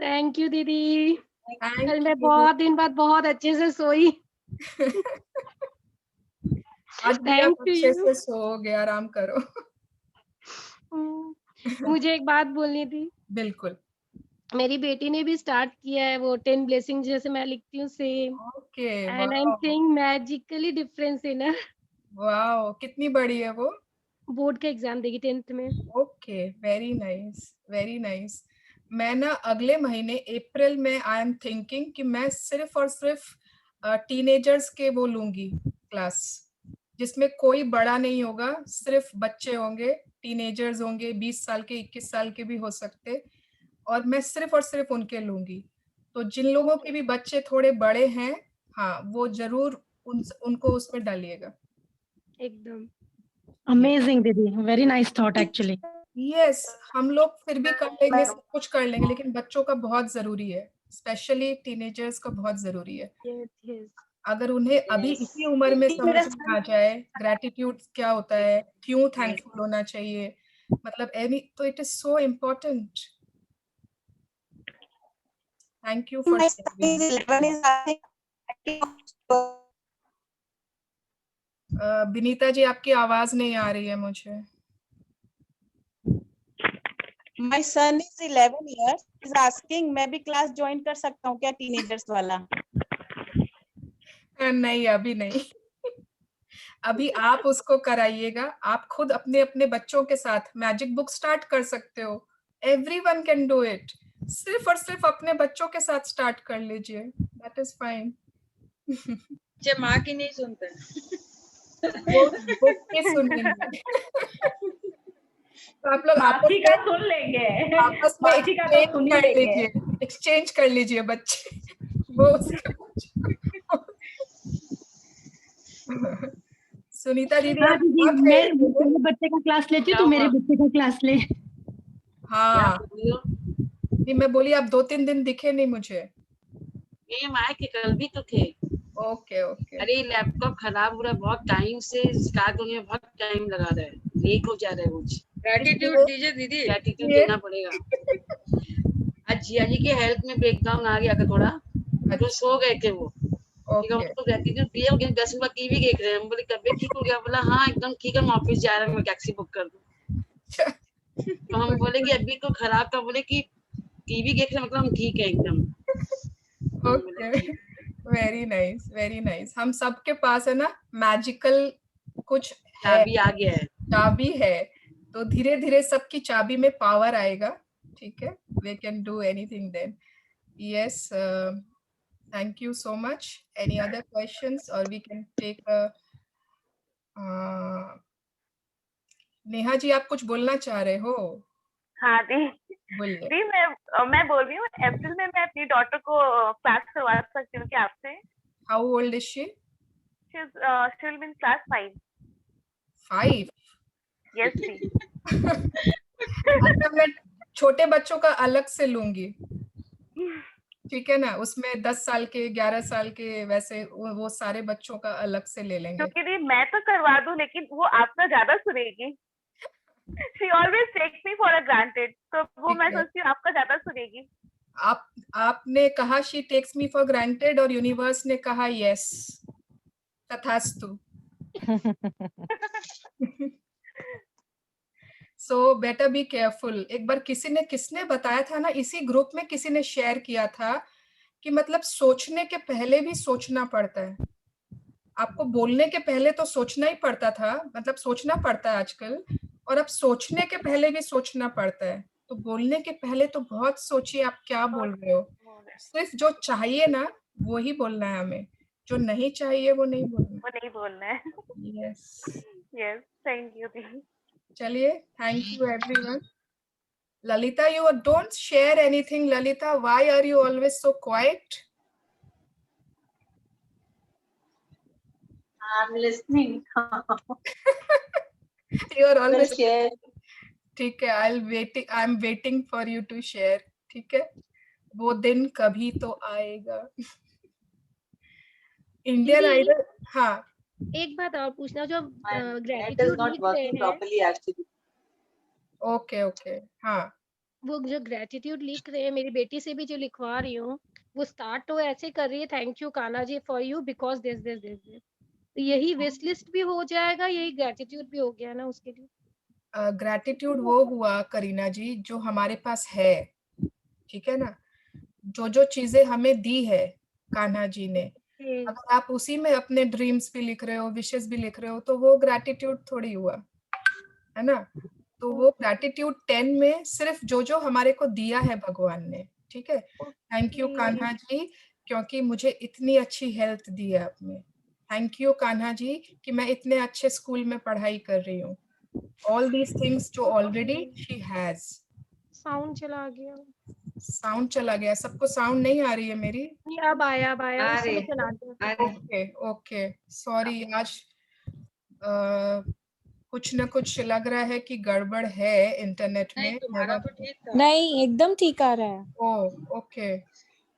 थैंक यू दीदी। कल मैं बहुत दिन बाद बहुत अच्छे से सोई। आज भी आप अच्छे से सोओगे, आराम करो। मुझे एक बात बोलनी थी। बिल्कुल। मेरी बेटी ने भी स्टार्ट किया है वो 10 ब्लेसिंग, जैसे मैं लिखती हूँ same. Okay, and I am seeing magically difference in her. Wow, कितनी बड़ी है वो? बोर्ड का एग्जाम देगी 10th में। Okay, very nice, very nice. मैं ना अगले महीने अप्रैल में आई एम थिंकिंग कि मैं सिर्फ और सिर्फ टीनेजर्स के वो लूंगी क्लास, जिसमें कोई बड़ा नहीं होगा, सिर्फ बच्चे होंगे, टीनेजर्स होंगे, 20 साल के, 21 साल के भी हो सकते, और मैं सिर्फ और सिर्फ उनके लूंगी। तो जिन लोगों के भी बच्चे थोड़े बड़े हैं, हाँ, वो जरूर उनको उसमें डालिएगा। एकदम अमेजिंग दीदी, very nice thought actually. Yes, हम लोग फिर भी कर लेंगे, सब कुछ कर लेंगे, लेकिन बच्चों का बहुत जरूरी है, स्पेशली टीनेजर्स का बहुत जरूरी है। अगर उन्हें अभी इसी उम्र में समझ में आ जाए ग्रेटिट्यूड क्या होता है, क्यों थैंकफुल होना चाहिए, मतलब एनी, तो it is so important. Thank you for Vinita ji, आपकी आवाज नहीं आ रही है मुझे। My son is 11 years. He's asking, मैं भी क्लास ज्वाइन कर सकता हूँ क्या टीनेजर्स वाला? नहीं, अभी नहीं। अभी आप उसको कराइएगा, आप खुद अपने अपने बच्चों के साथ मैजिक बुक स्टार्ट कर सकते हो। एवरीवन कैन डू इट, सिर्फ और सिर्फ अपने बच्चों के साथ स्टार्ट कर लीजिए, दैट इज फाइन। माँ की नहीं सुनते, वो बुक की सुनेंगे। तो आप लोग आपस का सुन लेंगे, आपस में एक्सचेंज कर लीजिए बच्चे, वो सुनीता दीदी, हाँ दीदी, मैं मेरे बच्चे का क्लास लेती हूँ, तो मेरे बच्चे का क्लास ले। हाँ नहीं, मैं बोली आप 2-3 दिन दिखे नहीं मुझे। ये माँ के कल भी तो थे। Okay okay. अरे लैपटॉप खराब हो रहा है, बहुत टाइम से स्टार्ट होने में बहुत टाइम लगा रहा है, लीक हो जा रहा है कुछ। ग्रेटिट्यूड दीजिए दीदी, ग्रेटिट्यूड देना पड़ेगा। आज जिया जी के हेल्थ में ब्रेकडाउन आ गया था थोड़ा, तो सो गए थे वो। तो ग्रेटिट्यूड दिया, लेकिन 10 मिनट टीवी देख रहे हैं। बोले तबियत ठीक हो गया? बोला हाँ एकदम ठीक है, मैं ऑफिस जा रहा हूँ, मैं टैक्सी बुक कर दूँ। तो हम बोले कि अभी तो खराब था, बोले कि टीवी देख रहे मतलब हम ठीक है एकदम। Okay, very nice, very nice. हम सबके पास है ना मैजिकल कुछ चाबी आ गया है, चाबी है, तो धीरे धीरे सबकी चाबी में पावर आएगा। ठीक है, we can do anything then. Yes, thank you so much. Any other questions और we can take Neha ji, आप कुछ बोलना चाह रहे हो? हाँ दी, बोलिए। दी मैं बोल रही हूँ, अप्रैल में मैं अपनी डॉटर को क्लास करवा सकती हूँ क्या आपसे? How old is she? She will be in class 5. 5? Yes दी। अच्छा, मैं छोटे बच्चों का अलग से लूंगी, ठीक है ना, उसमें 10 साल के, 11 साल के, वैसे वो सारे बच्चों का अलग से ले लेंगे। क्योंकि दी मैं तो करवा दूं, लेकिन वो आपका ज्यादा सुनेगी। She always takes me for a granted, तो वो मैं सोचती हूँ आपका ज्यादा सुनेगी। आपने कहा she takes me for granted और यूनिवर्स ने कहा yes, तथास्तु। So better be careful। एक बार किसने बताया था ना, इसी ग्रुप में किसी ने शेयर किया था कि मतलब सोचने के पहले भी सोचना पड़ता है। आपको बोलने के पहले तो सोचना ही पड़ता था, मतलब सोचना पड़ता है आजकल, और अब सोचने के पहले भी सोचना पड़ता है। तो बोलने के पहले तो बहुत सोचिए आप क्या बोल रहे हो। सिर्फ जो चाहिए ना वो ही बोलना है हमें, जो नहीं चाहिए वो नहीं बोलना है। यस यस, थैंक यू दी। चलिए, thank you everyone. Lalita, don't share anything. Lalita, why are you always so quiet? I'm listening. You are Well, always share. ठीक है, I am waiting for you to share. ठीक है, वो दिन कभी तो आएगा. Indian Idol. हाँ, एक बात और पूछना, जो Net is ग्रेटिट्यूड not लिख रहे working हैं, properly actually. Okay okay. हाँ, वो जो ग्रेटिट्यूड लिख रहे हैं, मेरी बेटी से भी जो लिखवा रही हूँ, वो स्टार्ट तो ऐसे कर रही है, thank you Kanha ji for you because this this this this. तो यही विश लिस्ट भी हो जाएगा, यही ग्रेटिट्यूड भी हो गया ना उसके लिए. ग्रेटिट्यूड वो हुआ करीना जी जो हमारे पास है. ठीक है ना, जो जो चीजें हमें दी है कान्हा जी ने, अगर आप उसी में अपने ड्रीम्स भी लिख रहे हो, विशेस भी लिख रहे हो, तो वो ग्रेटिट्यूड थोड़ी हुआ, है ना. तो वो ग्रेटिट्यूड 10 में सिर्फ जो जो हमारे को दिया है भगवान ने. ठीक है, थैंक यू कान्हा जी क्योंकि मुझे इतनी अच्छी हेल्थ दी है आपने. थैंक यू कान्हा जी कि मैं इतने अच्छे स्कूल में पढ़ाई कर रही हूँ. ऑल दीज थिंग्स जो ऑलरेडी शी हैज. साउंड चला गया. साउंड चला गया. सबको साउंड नहीं आ रही है मेरी? अब आया उसमें चला गया. Okay okay, sorry. आज कुछ ना कुछ लग रहा है कि गड़बड़ है इंटरनेट में. तुम्हारा तो ठीक था. नहीं, एकदम ठीक आ रहा है. ओ ओके,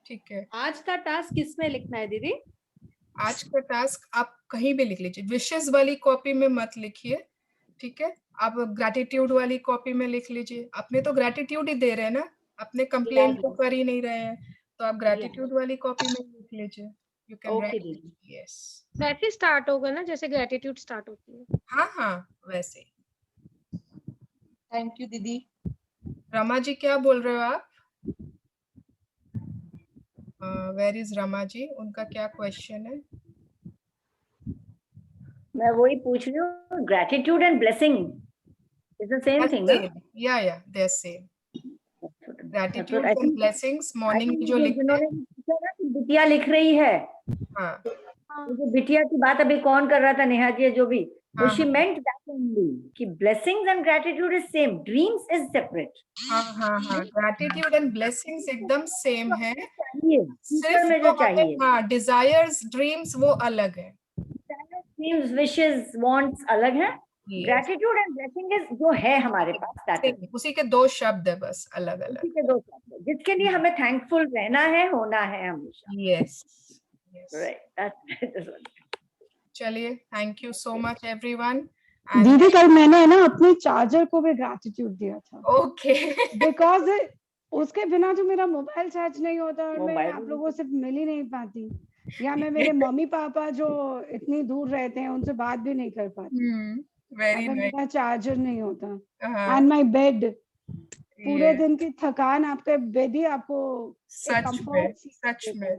ठीक है. आज का टास्क किसमें लिखना है दीदी? आज का टास्क आप कहीं भी लिख लीजिए. विशेस वाली कॉपी में मत लिखिए. ठीक है, आप ग्रैटिट्यूड वाली कॉपी में लिख लीजिए. अपने तो ग्रैटिट्यूड ही दे रहे हैं ना, अपने कंप्लेंट तो कर ही नहीं रहे हैं, तो आप ग्रैटिट्यूड वाली कॉपी में लिख लीजिए. You can write. यस, वैसे स्टार्ट होगा ना जैसे ग्रेटिट्यूड स्टार्ट होती है. हाँ हाँ वैसे. थैंक यू दीदी. रमा जी क्या बोल रहे हो आप? Where is Rama ji? उनका क्या क्वेश्चन है? मैं वही पूछ रही हूँ, gratitude and blessing is the same thing ना? या they are same. Gratitude and blessings morning में जो लिखते हैं. बिटिया लिख रही है. हाँ, जो बिटिया की बात अभी कौन कर रहा था, नेहा जी जो भी, तो शी मेंट दैट ओनली कि blessings and gratitude is same, dreams is separate. हाँ हाँ हाँ, ग्रेटिट्यूड एंड ब्लेसिंग्स एकदम सेम है. सिर्फ में जो चाहिए, हाँ, डिजायर्स ड्रीम्स वो अलग है. ड्रीम्स विशेस वांट्स अलग है. ग्रेटिट्यूड एंड ब्लेसिंग इज जो है हमारे पास, उसी के दो शब्द है बस, अलग अलग. उसी के दो शब्द जिसके लिए हमें थैंकफुल रहना है, होना है हमेशा. Yes right. चलिए, thank you so much everyone. दीदी कल मैंने ना अपने चार्जर को भी ग्रेटिट्यूड दिया था. ओके. बिकॉज उसके बिना जो मेरा मोबाइल चार्ज नहीं होता और मैं आप लोगों से मिल ही नहीं पाती, या मैं मेरे मम्मी पापा जो इतनी दूर रहते हैं उनसे बात भी नहीं कर पाती. अगर मेरा चार्जर नहीं होता. एंड माय बेड, पूरे दिन की थकान आपके बेड ही आपको सच में.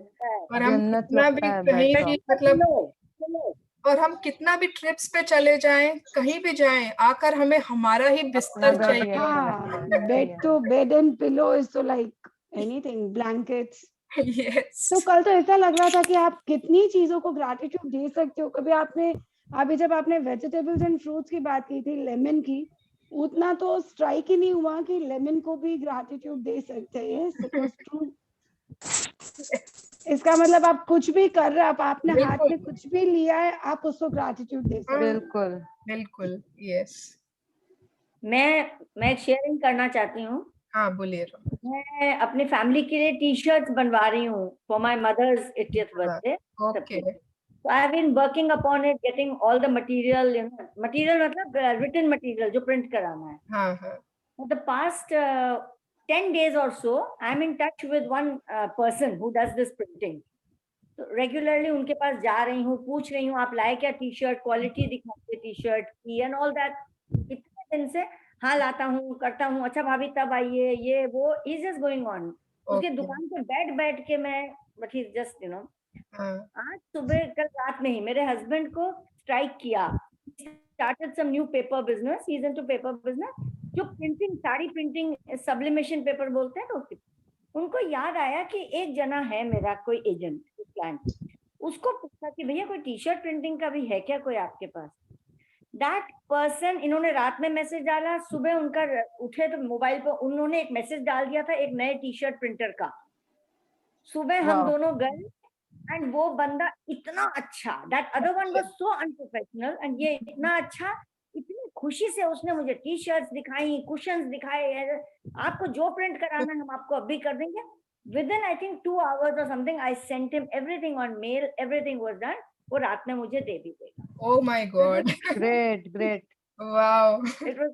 और हम कितना भी कहीं भी मतलब, और हम कितना भी ट्रिप्स पे चले जाएं, कहीं भी जाएं, आकर हमें हमारा ही बिस्तर चाहिए. बेड तो बेड एंड पिलो इज तो लाइक एनीथिंग, ब्लैंकेट्स. Yes. तो कल तो ऐसा लग रहा था कि आप कितनी चीजों को ग्रेटिट्यूड दे सकते हो. कभी आपने अभी जब आपने वेजिटेबल्स एंड फ्रूट्स की बात की थी, लेमन की, उतना तो स्ट्राइक ही नहीं हुआ कि लेमन को भी ग्रेटिट्यूड दे सकते हैं. इसका मतलब आप कुछ भी कर रहे हैं, आपने हाथ में कुछ भी लिया है, आप उसको ग्रेटिट्यूड दे सकते हैं. बिल्कुल बिल्कुल. यस, मैं शेयरिंग करना चाहती हूँ. हाँ बोलिए. मैं अपनी फैमिली के लिए टी शर्ट्स बनवा रही हूँ for my mother's 80th birthday. Okay. So I've been working upon it, getting all the material, material मतलब written material जो print कराना है. हाँ हाँ. For the past 10 days or so, I'm in touch with one person who does this printing. So regularly उनके पास जा रही हूँ, पूछ रही हूँ आप लाए क्या टी शर्ट, क्वालिटी दिखाते टी शर्ट की एंड ऑल दैट. इतने दिन से हाँ लाता हूँ, करता हूँ, अच्छा भाभी तब आइए, ये वो इज जस्ट गोइंग ऑन. उसके दुकान पे बैठ के मैं, बट ही जस्ट आज सुबह कल रात में ही मेरे हस्बैंड को स्ट्राइक किया. Started some new paper business, he is into paper business. जो printing, sari printing, sublimation paper बोलते हैं तो उनको याद आया कि एक जना है मेरा कोई एजेंट क्लाइंट, उसको पूछा कि भैया कोई टी शर्ट प्रिंटिंग का भी है क्या कोई आपके पास. दैट पर्सन, इन्होंने रात में मैसेज डाला, सुबह उनका उठे तो मोबाइल पर उन्होंने एक मैसेज डाल दिया था एक नए टी शर्ट प्रिंटर का. सुबह हम दोनों गए एंड वो बंदा इतना अच्छा, that other one was so unprofessional, and ये इतना अच्छा, इतनी खुशी से उसने मुझे टी शर्ट्स दिखाई, कुशंस दिखाए, आपको जो प्रिंट कराना है हम आपको अभी कर देंगे। Within I think 2 hours or something, I sent him everything on mail, everything was done. वो रात में मुझे दे भी देगा। Oh my God! Great, great. Wow! It was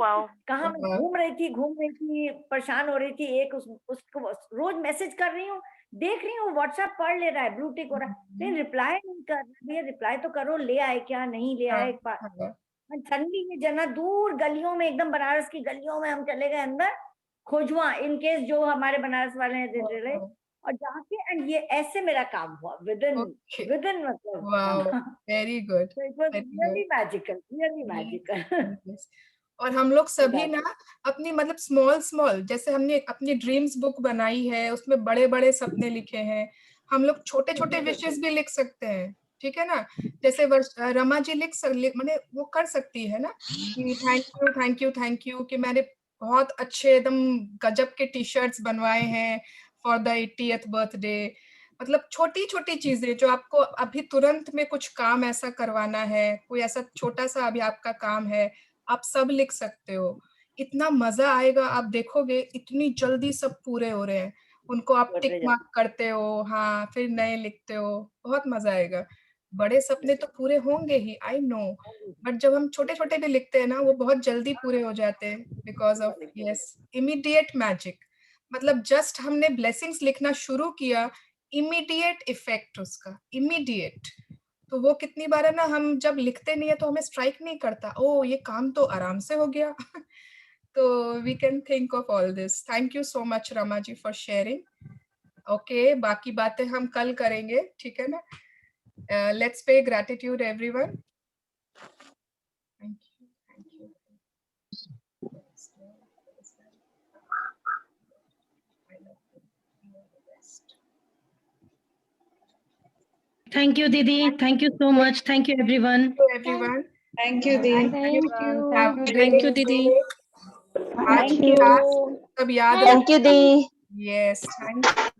wow. कहाँ मैं घूम रही थी, परेशान हो रही थी, एक उसको रोज मैसेज कर रही हूँ, देख रही हूँ व्हाट्सएप पढ़ ले रहा है, ब्लू टिक हो रहा है, लेकिन रिप्लाई नहीं कर रहा है। रिप्लाई तो करो, ले आए क्या, नहीं ले आए। सडनली ये जना दूर गलियों में, एकदम बनारस की गलियों में हम चले गए अंदर, खोजवा इन केस जो हमारे बनारस वाले हैं दे रहे, और जाके, एंड ये ऐसे मेरा काम हुआ विदिन मतलब। Wow, very good. So it was really magical. और हम लोग सभी ना अपनी मतलब स्मॉल जैसे हमने अपनी ड्रीम्स बुक बनाई है, उसमें बड़े बड़े सपने लिखे हैं, हम लोग छोटे छोटे विशेस भी लिख सकते हैं, ठीक है ना। जैसे रमा जी मैंने वो कर सकती है ना कि थैंक यू कि मैंने बहुत अच्छे एकदम गजब के टी शर्ट्स बनवाए हैं फॉर द 80th बर्थडे। मतलब छोटी छोटी चीजें जो आपको अभी तुरंत में कुछ काम ऐसा करवाना है, कोई ऐसा छोटा सा अभी आपका काम है, आप सब लिख सकते हो। इतना मजा आएगा, आप देखोगे इतनी जल्दी सब पूरे हो रहे हैं, उनको आप टिक मार्क करते हो, हाँ फिर नए लिखते हो, बहुत मजा आएगा। बड़े सपने तो पूरे होंगे ही, आई नो, बट जब हम छोटे छोटे भी लिखते हैं ना, वो बहुत जल्दी पूरे हो जाते हैं बिकॉज ऑफ इमीडिएट मैजिक। मतलब जस्ट हमने ब्लेसिंग्स लिखना शुरू किया, इमीडिएट इफेक्ट उसका, इमीडिएट। तो वो कितनी बार है ना, हम जब लिखते नहीं है तो हमें स्ट्राइक नहीं करता, ओ ये काम तो आराम से हो गया। तो we can think of all this. Thank you so much Rama ji for sharing. Okay, बाकी बातें हम कल करेंगे, ठीक है ना। लेट्स पे gratitude everyone. Thank you, Didi. Thank you so much. Thank you, everyone. Thank you, Didi. Thank you, Didi. आज की रात सब याद Thank you, Didi. Yes, thank you.